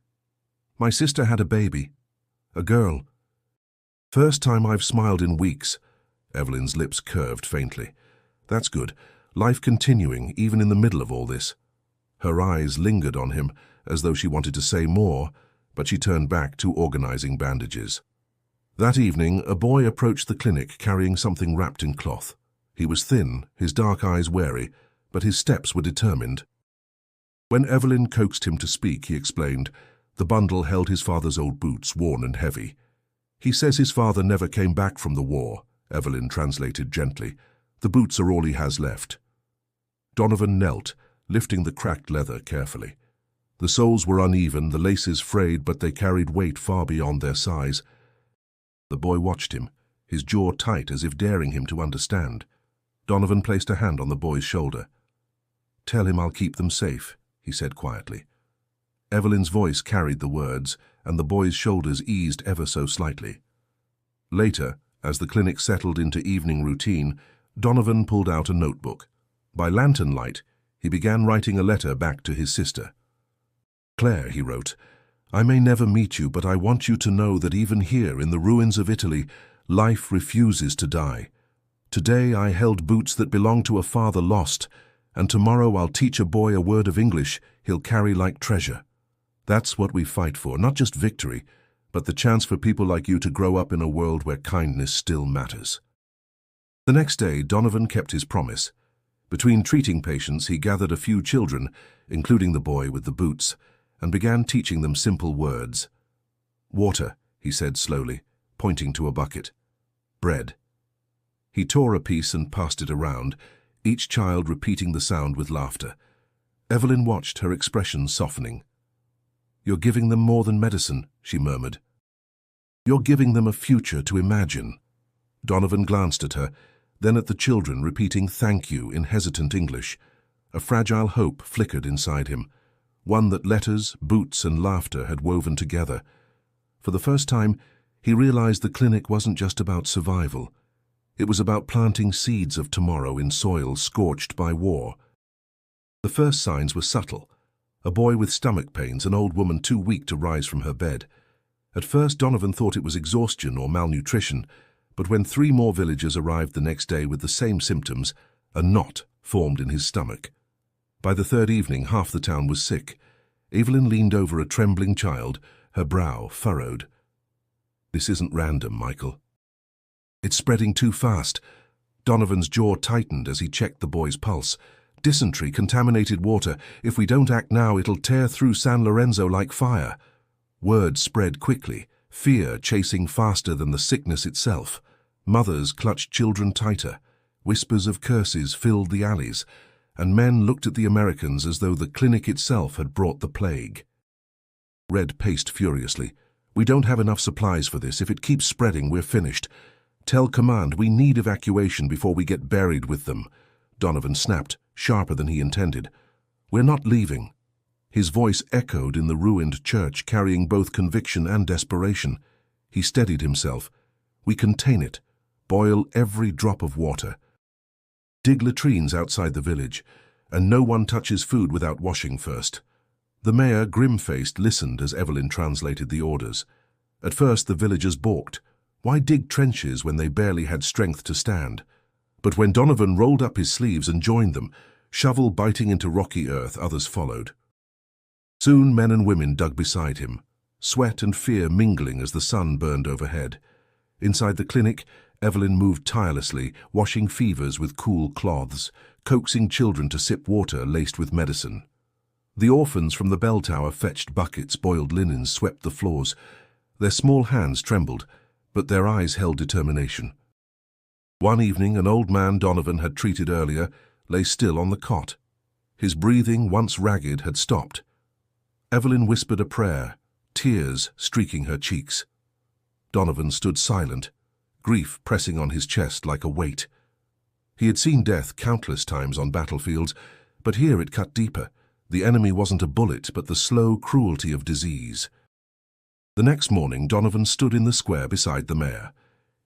"My sister had a baby. A girl." "First time I've smiled in weeks." Evelyn's lips curved faintly. "That's good. Life continuing, even in the middle of all this." Her eyes lingered on him, as though she wanted to say more, but she turned back to organizing bandages. That evening, a boy approached the clinic carrying something wrapped in cloth. He was thin, his dark eyes wary, but his steps were determined. When Evelyn coaxed him to speak, he explained, the bundle held his father's old boots, worn and heavy. "He says his father never came back from the war," Evelyn translated gently. "The boots are all he has left." Donovan knelt, lifting the cracked leather carefully. The soles were uneven, the laces frayed, but they carried weight far beyond their size. The boy watched him, his jaw tight as if daring him to understand. Donovan placed a hand on the boy's shoulder. "Tell him I'll keep them safe," he said quietly. Evelyn's voice carried the words, and the boy's shoulders eased ever so slightly. Later, as the clinic settled into evening routine, Donovan pulled out a notebook. By lantern light, he began writing a letter back to his sister. "Claire," he wrote, "I may never meet you, but I want you to know that even here in the ruins of Italy, life refuses to die. Today I held boots that belonged to a father lost, and tomorrow I'll teach a boy a word of English he'll carry like treasure. That's what we fight for, not just victory, but the chance for people like you to grow up in a world where kindness still matters." The next day, Donovan kept his promise. Between treating patients, he gathered a few children, including the boy with the boots, and began teaching them simple words. "Water," he said slowly, pointing to a bucket. "Bread." He tore a piece and passed it around, each child repeating the sound with laughter. Evelyn watched, her expression softening. "You're giving them more than medicine," she murmured. "You're giving them a future to imagine." Donovan glanced at her, then at the children, repeating "thank you" in hesitant English. A fragile hope flickered inside him, one that letters, boots, and laughter had woven together. For the first time, he realized the clinic wasn't just about survival. It was about planting seeds of tomorrow in soil scorched by war. The first signs were subtle. A boy with stomach pains, an old woman too weak to rise from her bed. At first, Donovan thought it was exhaustion or malnutrition, but when 3 more villagers arrived the next day with the same symptoms, a knot formed in his stomach. By the 3rd evening, half the town was sick. Evelyn leaned over a trembling child, her brow furrowed. "This isn't random, Michael. It's spreading too fast." Donovan's jaw tightened as he checked the boy's pulse. "Dysentery, contaminated water. If we don't act now, it'll tear through San Lorenzo like fire." Word spread quickly, fear chasing faster than the sickness itself. Mothers clutched children tighter. Whispers of curses filled the alleys, and men looked at the Americans as though the clinic itself had brought the plague. Red paced furiously. "We don't have enough supplies for this. If it keeps spreading, we're finished. Tell command we need evacuation before we get buried with them." Donovan snapped, sharper than he intended. "We're not leaving." His voice echoed in the ruined church, carrying both conviction and desperation. He steadied himself. "We contain it. Boil every drop of water. Dig latrines outside the village, and no one touches food without washing first." The mayor, grim-faced, listened as Evelyn translated the orders. At first, the villagers balked. Why dig trenches when they barely had strength to stand? But when Donovan rolled up his sleeves and joined them, shovel biting into rocky earth, others followed. Soon men and women dug beside him, sweat and fear mingling as the sun burned overhead. Inside the clinic, Evelyn moved tirelessly, washing fevers with cool cloths, coaxing children to sip water laced with medicine. The orphans from the bell tower fetched buckets, boiled linens, swept the floors. Their small hands trembled, but their eyes held determination. One evening, an old man Donovan had treated earlier lay still on the cot. His breathing, once ragged, had stopped. Evelyn whispered a prayer, tears streaking her cheeks. Donovan stood silent, grief pressing on his chest like a weight. He had seen death countless times on battlefields, But here it cut deeper. The enemy wasn't a bullet, but the slow cruelty of disease. The next morning, Donovan stood in the square beside the mayor.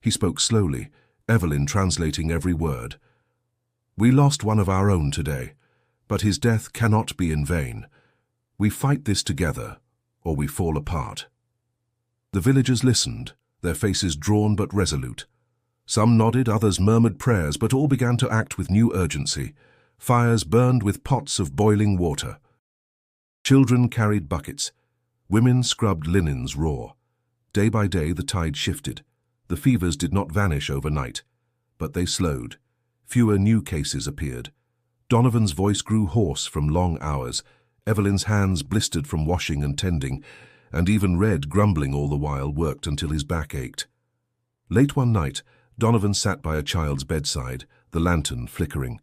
He spoke slowly, Evelyn translating every word. "We lost one of our own today, but his death cannot be in vain. We fight this together, or we fall apart." The villagers listened, their faces drawn but resolute. Some nodded, others murmured prayers, but all began to act with new urgency. Fires burned with pots of boiling water. Children carried buckets. Women scrubbed linens raw. Day by day the tide shifted. The fevers did not vanish overnight, but they slowed. Fewer new cases appeared. Donovan's voice grew hoarse from long hours. Evelyn's hands blistered from washing and tending, and even Red, grumbling all the while, worked until his back ached. Late one night, Donovan sat by a child's bedside, the lantern flickering.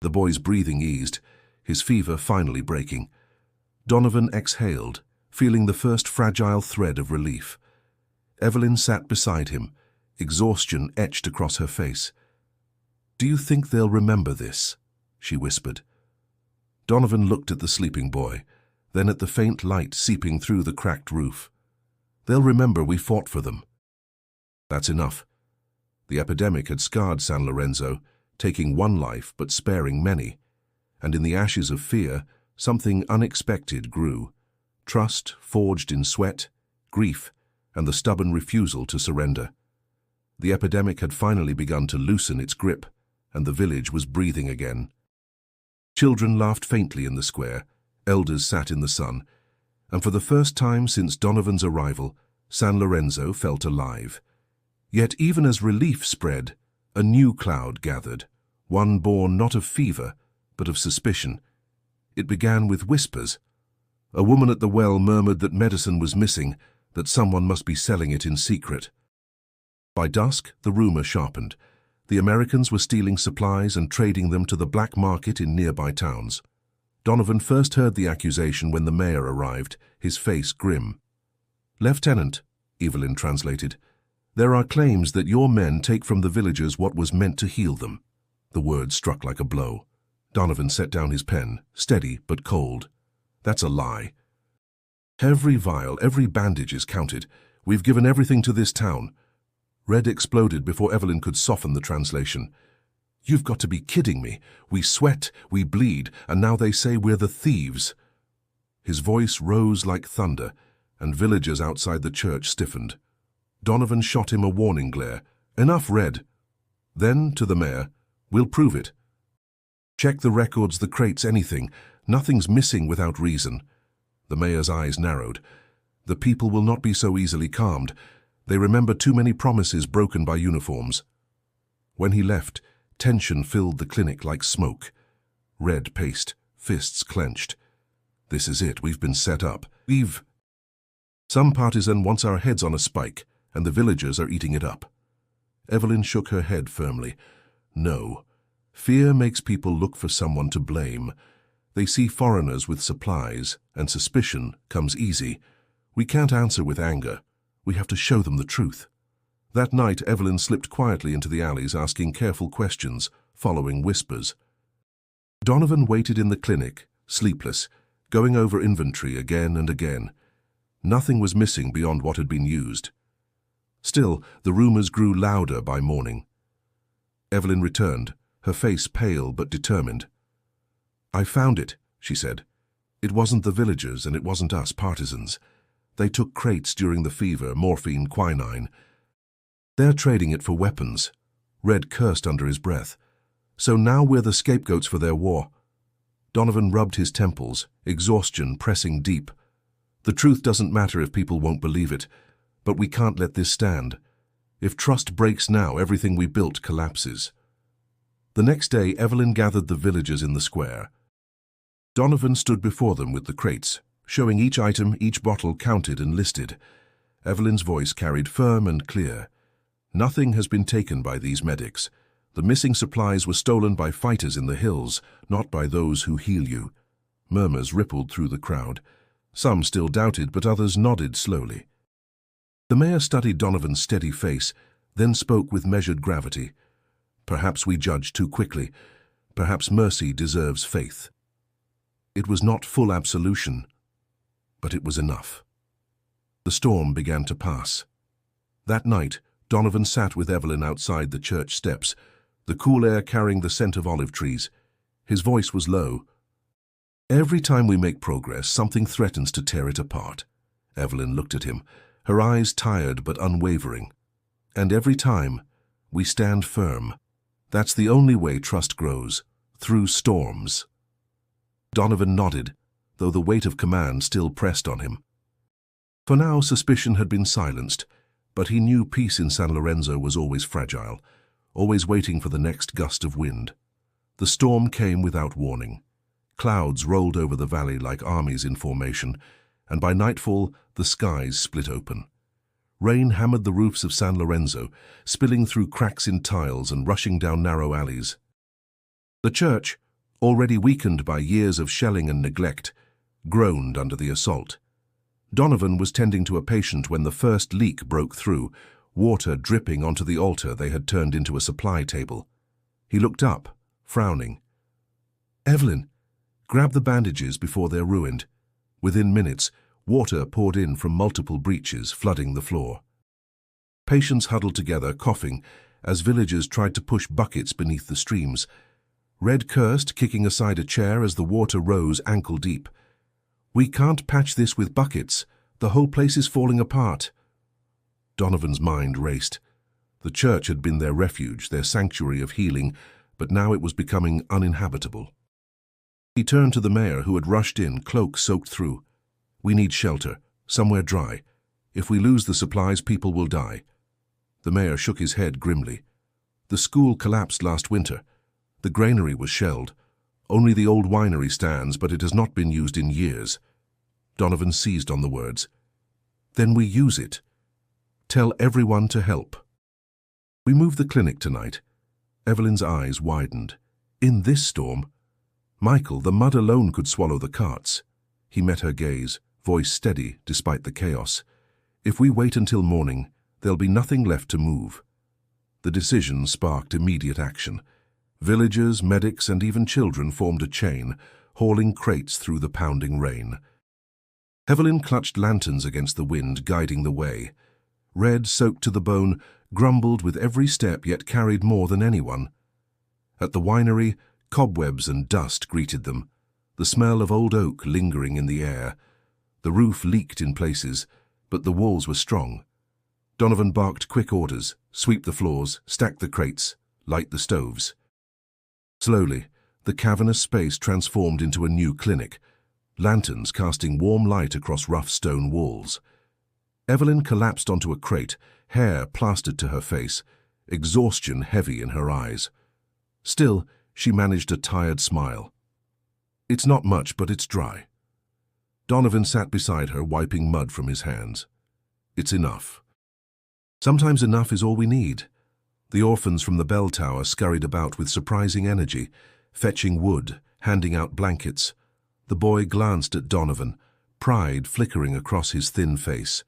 The boy's breathing eased, his fever finally breaking. Donovan exhaled, feeling the first fragile thread of relief. Evelyn sat beside him, exhaustion etched across her face. "Do you think they'll remember this?" she whispered. Donovan looked at the sleeping boy, then at the faint light seeping through the cracked roof. "They'll remember we fought for them." That's enough. The epidemic had scarred San Lorenzo, taking one life but sparing many. And in the ashes of fear, something unexpected grew. Trust forged in sweat, grief, and the stubborn refusal to surrender. The epidemic had finally begun to loosen its grip, and the village was breathing again. Children laughed faintly in the square, elders sat in the sun, and for the first time since Donovan's arrival, San Lorenzo felt alive. Yet even as relief spread, a new cloud gathered, one born not of fever, but of suspicion. It began with whispers. A woman at the well murmured that medicine was missing, that someone must be selling it in secret. By dusk, the rumor sharpened. The Americans were stealing supplies and trading them to the black market in nearby towns. Donovan first heard the accusation when the mayor arrived, his face grim. "Lieutenant," Evelyn translated, "there are claims that your men take from the villagers what was meant to heal them." The word struck like a blow. Donovan set down his pen, steady but cold. "That's a lie. Every vial, every bandage is counted. We've given everything to this town." Red exploded before Evelyn could soften the translation. "You've got to be kidding me. We sweat, we bleed, and now they say we're the thieves." His voice rose like thunder, and villagers outside the church stiffened. Donovan shot him a warning glare. "Enough, Red." Then, to the mayor, "We'll prove it. Check the records, the crates, anything. Nothing's missing without reason." The mayor's eyes narrowed. The people will not be so easily calmed. They remember too many promises broken by uniforms. When he left, tension filled the clinic like smoke. Red paced, fists clenched. "This is it. We've been set up. Some partisan wants our heads on a spike, and the villagers are eating it up." Evelyn shook her head firmly. "No. Fear makes people look for someone to blame. They see foreigners with supplies, and suspicion comes easy. We can't answer with anger. We have to show them the truth." That night, Evelyn slipped quietly into the alleys, asking careful questions, following whispers. Donovan waited in the clinic, sleepless, going over inventory again and again. Nothing was missing beyond what had been used. Still, the rumors grew louder by morning. Evelyn returned, her face pale but determined. "I found it," she said. "It wasn't the villagers and it wasn't us partisans. They took crates during the fever, morphine, quinine. They're trading it for weapons." Red cursed under his breath. "So now we're the scapegoats for their war." Donovan rubbed his temples, exhaustion pressing deep. "The truth doesn't matter if people won't believe it, but we can't let this stand. If trust breaks now, everything we built collapses." The next day, Evelyn gathered the villagers in the square. Donovan stood before them with the crates, showing each item, each bottle counted and listed. Evelyn's voice carried firm and clear. "Nothing has been taken by these medics. The missing supplies were stolen by fighters in the hills, not by those who heal you." Murmurs rippled through the crowd. Some still doubted, but others nodded slowly. The mayor studied Donovan's steady face, then spoke with measured gravity. "Perhaps we judged too quickly, Perhaps mercy deserves faith. It was not full absolution, but it was enough. The storm began to pass. That night, Donovan sat with Evelyn outside the church steps, the cool air carrying the scent of olive trees. His voice was low. "Every time we make progress, something threatens to tear it apart." Evelyn looked at him, her eyes tired but unwavering. "And every time, we stand firm. That's the only way trust grows, through storms." Donovan nodded, though the weight of command still pressed on him. For now, suspicion had been silenced, but he knew peace in San Lorenzo was always fragile, always waiting for the next gust of wind. The storm came without warning. Clouds rolled over the valley like armies in formation, and by nightfall the skies split open. Rain hammered the roofs of San Lorenzo, spilling through cracks in tiles and rushing down narrow alleys. The church, already weakened by years of shelling and neglect, groaned under the assault. Donovan was tending to a patient when the first leak broke through, water dripping onto the altar they had turned into a supply table. He looked up, frowning. "Evelyn, grab the bandages before they're ruined." Within minutes, water poured in from multiple breaches, flooding the floor. Patients huddled together, coughing, as villagers tried to push buckets beneath the streams. Red cursed, kicking aside a chair as the water rose ankle-deep. "We can't patch this with buckets. The whole place is falling apart." Donovan's mind raced. The church had been their refuge, their sanctuary of healing, but now it was becoming uninhabitable. He turned to the mayor, who had rushed in, cloak soaked through. "We need shelter, somewhere dry. If we lose the supplies, people will die." The mayor shook his head grimly. "The school collapsed last winter. The granary was shelled. Only the old winery stands, but it has not been used in years." Donovan seized on the words. "Then we use it. Tell everyone to help." "We moved the clinic tonight." Evelyn's eyes widened. "In this storm?" "Michael, the mud alone could swallow the carts." He met her gaze, voice steady despite the chaos. "If we wait until morning, there'll be nothing left to move." The decision sparked immediate action. Villagers, medics, and even children formed a chain, hauling crates through the pounding rain. Evelyn clutched lanterns against the wind, guiding the way. Red, soaked to the bone, grumbled with every step, yet carried more than anyone. At the winery, cobwebs and dust greeted them, the smell of old oak lingering in the air. The roof leaked in places, but the walls were strong. Donovan barked quick orders: sweep the floors, stack the crates, light the stoves. Slowly, the cavernous space transformed into a new clinic, lanterns casting warm light across rough stone walls. Evelyn collapsed onto a crate, hair plastered to her face, exhaustion heavy in her eyes. Still, she managed a tired smile. "It's not much, but it's dry." Donovan sat beside her, wiping mud from his hands. "It's enough." Sometimes enough is all we need. The orphans from the bell tower scurried about with surprising energy, fetching wood, handing out blankets. The boy glanced at Donovan, pride flickering across his thin face.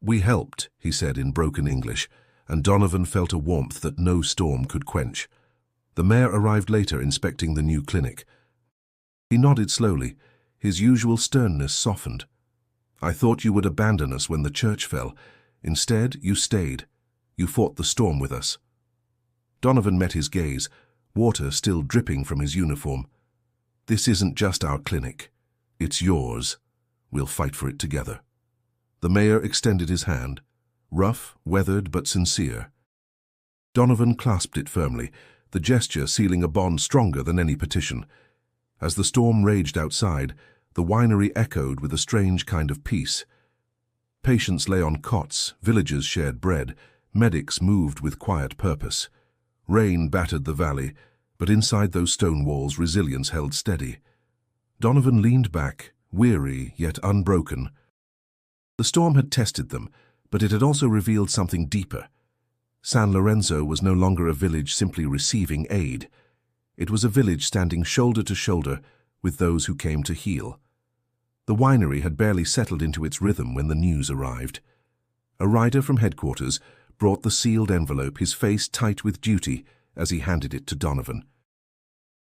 "We helped," he said in broken English, and Donovan felt a warmth that no storm could quench. The mayor arrived later, inspecting the new clinic. He nodded slowly, his usual sternness softened. "I thought you would abandon us when the church fell. Instead, you stayed. You fought the storm with us." Donovan met his gaze, water still dripping from his uniform. "This isn't just our clinic. It's yours. We'll fight for it together." The mayor extended his hand, rough, weathered, but sincere. Donovan clasped it firmly, the gesture sealing a bond stronger than any petition. As the storm raged outside, the winery echoed with a strange kind of peace. Patients lay on cots, villagers shared bread, medics moved with quiet purpose. Rain battered the valley, but inside those stone walls resilience held steady. Donovan leaned back, weary yet unbroken. The storm had tested them, but it had also revealed something deeper. San Lorenzo was no longer a village simply receiving aid. It was a village standing shoulder to shoulder with those who came to heal. The winery had barely settled into its rhythm when the news arrived. A rider from headquarters brought the sealed envelope, his face tight with duty, as he handed it to Donovan.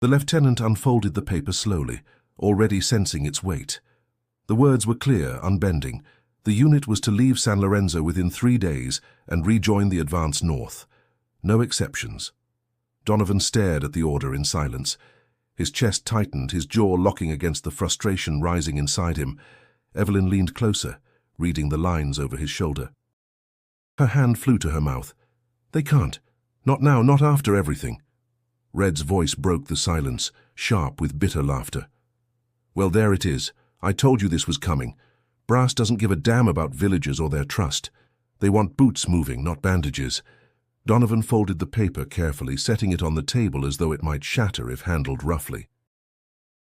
The lieutenant unfolded the paper slowly, already sensing its weight. The words were clear, unbending. The unit was to leave San Lorenzo within 3 days and rejoin the advance north. No exceptions. Donovan stared at the order in silence. His chest tightened, his jaw locking against the frustration rising inside him. Evelyn leaned closer, reading the lines over his shoulder. Her hand flew to her mouth. "They can't. Not now, not after everything." Red's voice broke the silence, sharp with bitter laughter. "Well, there it is. I told you this was coming. Brass doesn't give a damn about villagers or their trust. They want boots moving, not bandages." Donovan folded the paper carefully, setting it on the table as though it might shatter if handled roughly.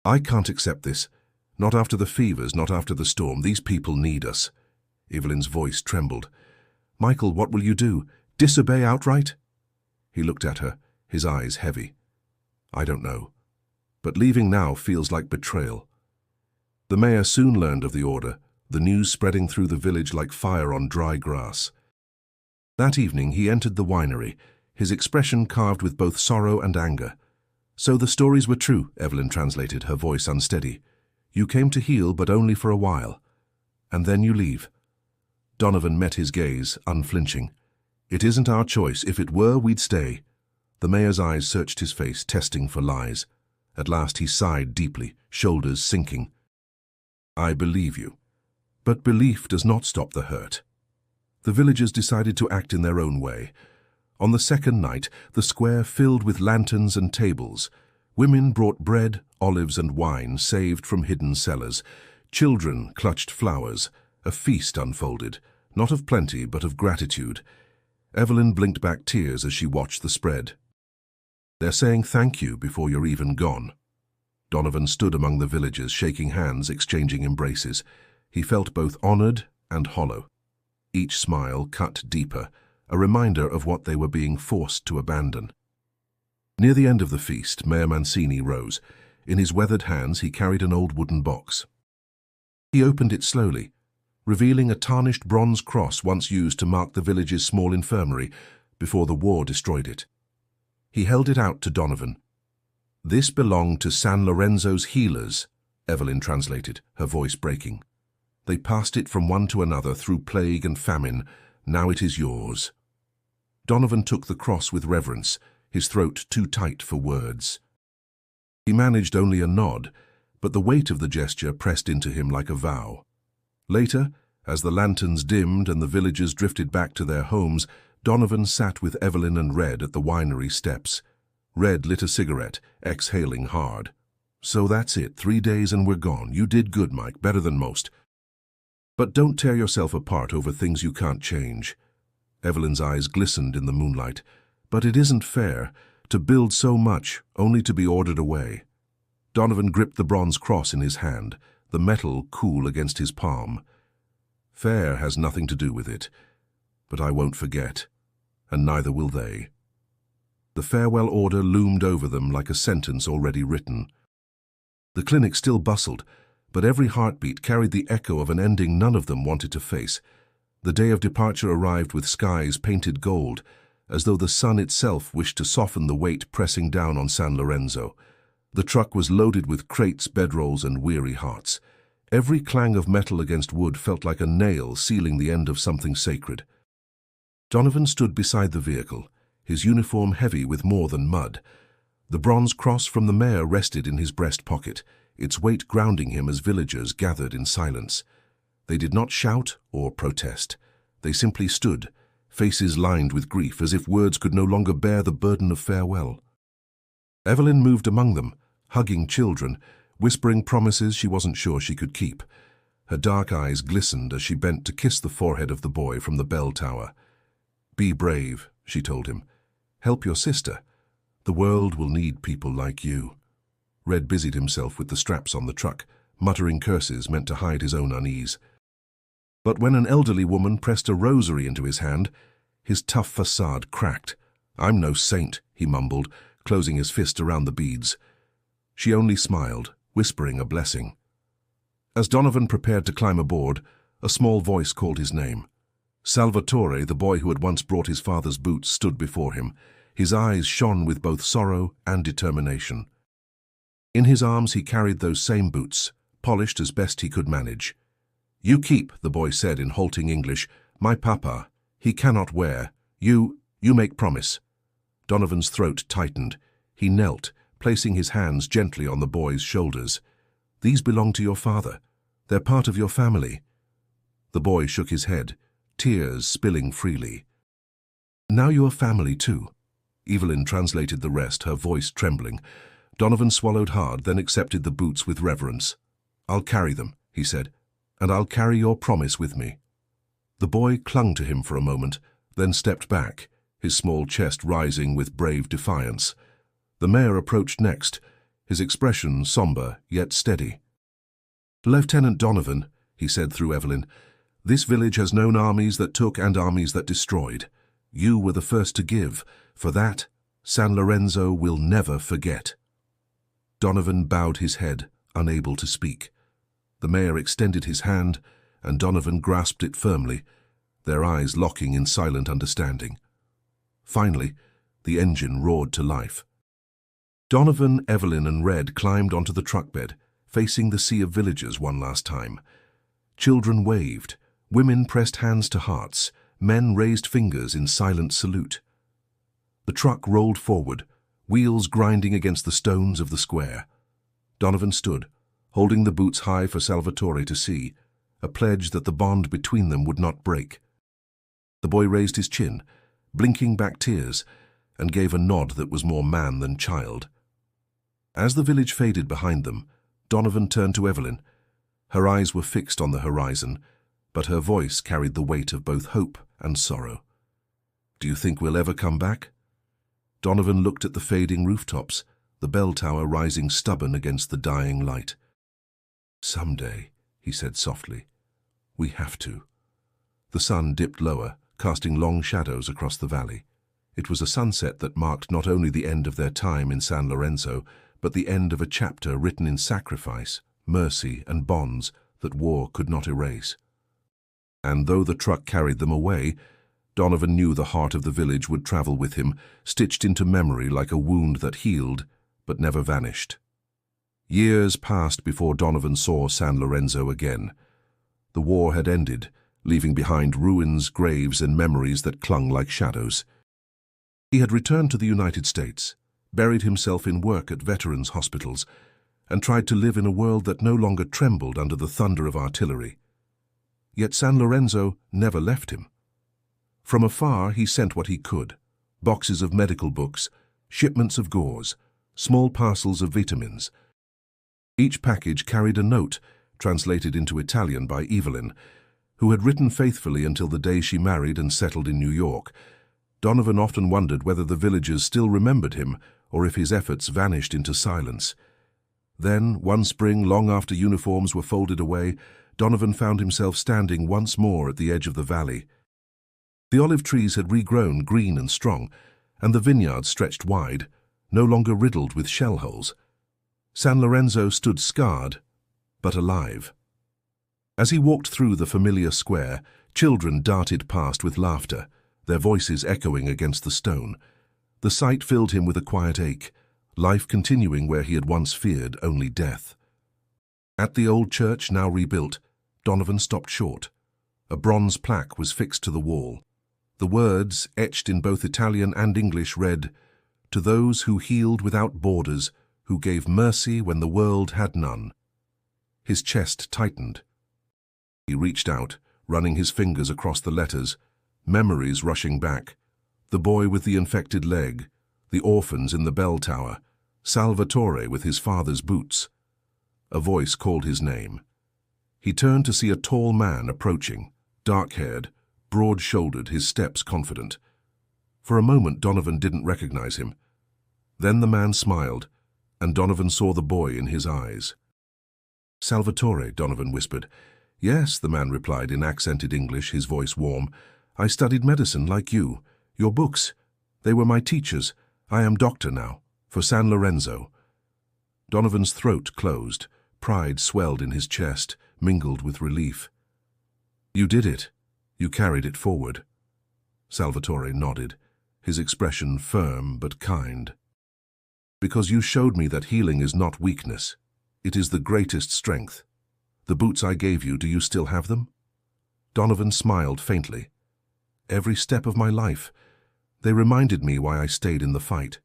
"I can't accept this. Not after the fevers, not after the storm. These people need us." Evelyn's voice trembled. "Michael, what will you do? Disobey outright?" He looked at her, his eyes heavy. "I don't know. But leaving now feels like betrayal." The mayor soon learned of the order, the news spreading through the village like fire on dry grass. That evening he entered the winery, his expression carved with both sorrow and anger. "So the stories were true," Evelyn translated, her voice unsteady. "You came to heal, but only for a while. And then you leave." Donovan met his gaze, unflinching. "It isn't our choice. If it were, we'd stay." The mayor's eyes searched his face, testing for lies. At last he sighed deeply, shoulders sinking. "I believe you. But belief does not stop the hurt." The villagers decided to act in their own way. On the second night, the square filled with lanterns and tables. Women brought bread, olives and wine saved from hidden cellars. Children clutched flowers. A feast unfolded, not of plenty but of gratitude. Evelyn blinked back tears as she watched the spread. "They're saying thank you before you're even gone." Donovan stood among the villagers, shaking hands, exchanging embraces. He felt both honored and hollow. Each smile cut deeper, a reminder of what they were being forced to abandon. Near the end of the feast, Mayor Mancini rose. In his weathered hands he carried an old wooden box. He opened it slowly, revealing a tarnished bronze cross once used to mark the village's small infirmary before the war destroyed it. He held it out to Donovan. "This belonged to San Lorenzo's healers," Evelyn translated, her voice breaking. "They passed it from one to another through plague and famine. Now it is yours." Donovan took the cross with reverence, his throat too tight for words. He managed only a nod, but the weight of the gesture pressed into him like a vow. Later, as the lanterns dimmed and the villagers drifted back to their homes, Donovan sat with Evelyn and Red at the winery steps. Red lit a cigarette, exhaling hard. "So that's it, 3 days and we're gone. You did good, Mike, better than most. But don't tear yourself apart over things you can't change." Evelyn's eyes glistened in the moonlight. "But it isn't fair to build so much only to be ordered away." Donovan gripped the bronze cross in his hand, the metal cool against his palm. "Fair has nothing to do with it. But I won't forget, and neither will they." The farewell order loomed over them like a sentence already written. The clinic still bustled, but every heartbeat carried the echo of an ending none of them wanted to face. The day of departure arrived with skies painted gold, as though the sun itself wished to soften the weight pressing down on San Lorenzo. The truck was loaded with crates, bedrolls, and weary hearts. Every clang of metal against wood felt like a nail sealing the end of something sacred. Donovan stood beside the vehicle, his uniform heavy with more than mud. The bronze cross from the mayor rested in his breast pocket, its weight grounding him as villagers gathered in silence. They did not shout or protest. They simply stood, faces lined with grief, as if words could no longer bear the burden of farewell. Evelyn moved among them, hugging children, whispering promises she wasn't sure she could keep. Her dark eyes glistened as she bent to kiss the forehead of the boy from the bell tower. "Be brave," she told him. "Help your sister. The world will need people like you." Red busied himself with the straps on the truck, muttering curses meant to hide his own unease. But when an elderly woman pressed a rosary into his hand, his tough facade cracked. "I'm no saint," he mumbled, closing his fist around the beads. She only smiled, whispering a blessing. As Donovan prepared to climb aboard, a small voice called his name. Salvatore, the boy who had once brought his father's boots, stood before him. His eyes shone with both sorrow and determination. In his arms he carried those same boots, polished as best he could manage. "You keep," the boy said in halting English. "My papa, he cannot wear. You make promise." Donovan's throat tightened. He knelt, placing his hands gently on the boy's shoulders. "These belong to your father. They're part of your family." The boy shook his head, tears spilling freely. "Now you are family too." Evelyn translated the rest, her voice trembling. Donovan swallowed hard, then accepted the boots with reverence. "I'll carry them," he said, "and I'll carry your promise with me." The boy clung to him for a moment, then stepped back, his small chest rising with brave defiance. The mayor approached next, his expression somber yet steady. "Lieutenant Donovan," he said through Evelyn, "this village has known armies that took and armies that destroyed. You were the first to give. For that, San Lorenzo will never forget." Donovan bowed his head, unable to speak. The mayor extended his hand, and Donovan grasped it firmly, their eyes locking in silent understanding. Finally, the engine roared to life. Donovan, Evelyn, and Red climbed onto the truck bed, facing the sea of villagers one last time. Children waved, women pressed hands to hearts, men raised fingers in silent salute. The truck rolled forward, wheels grinding against the stones of the square. Donovan stood, holding the boots high for Salvatore to see, a pledge that the bond between them would not break. The boy raised his chin, blinking back tears, and gave a nod that was more man than child. As the village faded behind them, Donovan turned to Evelyn. Her eyes were fixed on the horizon, but her voice carried the weight of both hope and sorrow. "Do you think we'll ever come back?" Donovan looked at the fading rooftops, the bell tower rising stubborn against the dying light. "Someday," he said softly, "we have to." The sun dipped lower, casting long shadows across the valley. It was a sunset that marked not only the end of their time in San Lorenzo, but the end of a chapter written in sacrifice, mercy, and bonds that war could not erase. And though the truck carried them away, Donovan knew the heart of the village would travel with him, stitched into memory like a wound that healed, but never vanished. Years passed before Donovan saw San Lorenzo again. The war had ended, leaving behind ruins, graves, and memories that clung like shadows. He had returned to the United States, buried himself in work at veterans' hospitals, and tried to live in a world that no longer trembled under the thunder of artillery. Yet San Lorenzo never left him. From afar he sent what he could: boxes of medical books, shipments of gauze, small parcels of vitamins. Each package carried a note, translated into Italian by Evelyn, who had written faithfully until the day she married and settled in New York. Donovan often wondered whether the villagers still remembered him, or if his efforts vanished into silence. Then, one spring, long after uniforms were folded away, Donovan found himself standing once more at the edge of the valley. The olive trees had regrown green and strong, and the vineyards stretched wide, no longer riddled with shell holes. San Lorenzo stood scarred, but alive. As he walked through the familiar square, children darted past with laughter, their voices echoing against the stone. The sight filled him with a quiet ache, life continuing where he had once feared only death. At the old church, now rebuilt, Donovan stopped short. A bronze plaque was fixed to the wall. The words, etched in both Italian and English, read, "To those who healed without borders, who gave mercy when the world had none." His chest tightened. He reached out, running his fingers across the letters, memories rushing back. The boy with the infected leg, the orphans in the bell tower, Salvatore with his father's boots. A voice called his name. He turned to see a tall man approaching, dark-haired, broad-shouldered, his steps confident. For a moment Donovan didn't recognize him. Then the man smiled, and Donovan saw the boy in his eyes. "Salvatore," Donovan whispered. "Yes," the man replied in accented English, his voice warm. "I studied medicine like you. Your books, they were my teachers. I am doctor now, for San Lorenzo." Donovan's throat closed. Pride swelled in his chest, mingled with relief. "You did it. You carried it forward." Salvatore nodded, his expression firm but kind. Because you showed me that healing is not weakness. It is the greatest strength. The boots I gave you, do you still have them? Donovan smiled faintly. Every step of my life. They reminded me why I stayed in the fight.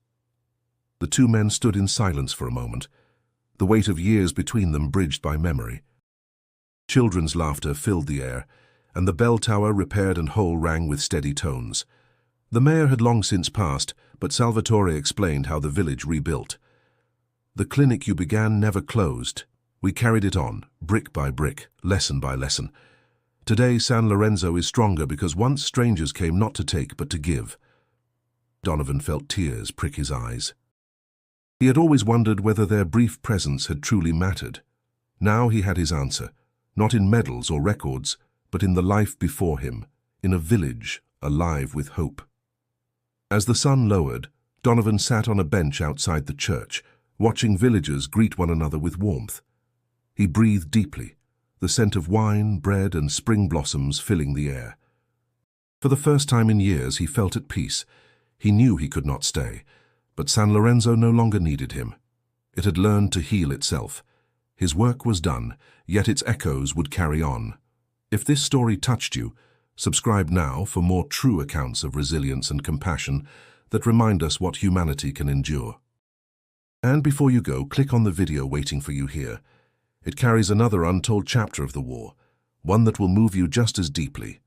The two men stood in silence for a moment, the weight of years between them bridged by memory. Children's laughter filled the air, and the bell tower, repaired and whole, rang with steady tones. The mayor had long since passed, but Salvatore explained how the village rebuilt. The clinic you began never closed. We carried it on, brick by brick, lesson by lesson. Today, San Lorenzo is stronger because once strangers came not to take but to give. Donovan felt tears prick his eyes. He had always wondered whether their brief presence had truly mattered. Now he had his answer, not in medals or records, but in the life before him, in a village alive with hope. As the sun lowered, Donovan sat on a bench outside the church, watching villagers greet one another with warmth. He breathed deeply, the scent of wine, bread, and spring blossoms filling the air. For the first time in years, he felt at peace. He knew he could not stay, but San Lorenzo no longer needed him. It had learned to heal itself. His work was done, yet its echoes would carry on. If this story touched you, subscribe now for more true accounts of resilience and compassion that remind us what humanity can endure. And before you go, click on the video waiting for you here. It carries another untold chapter of the war, one that will move you just as deeply.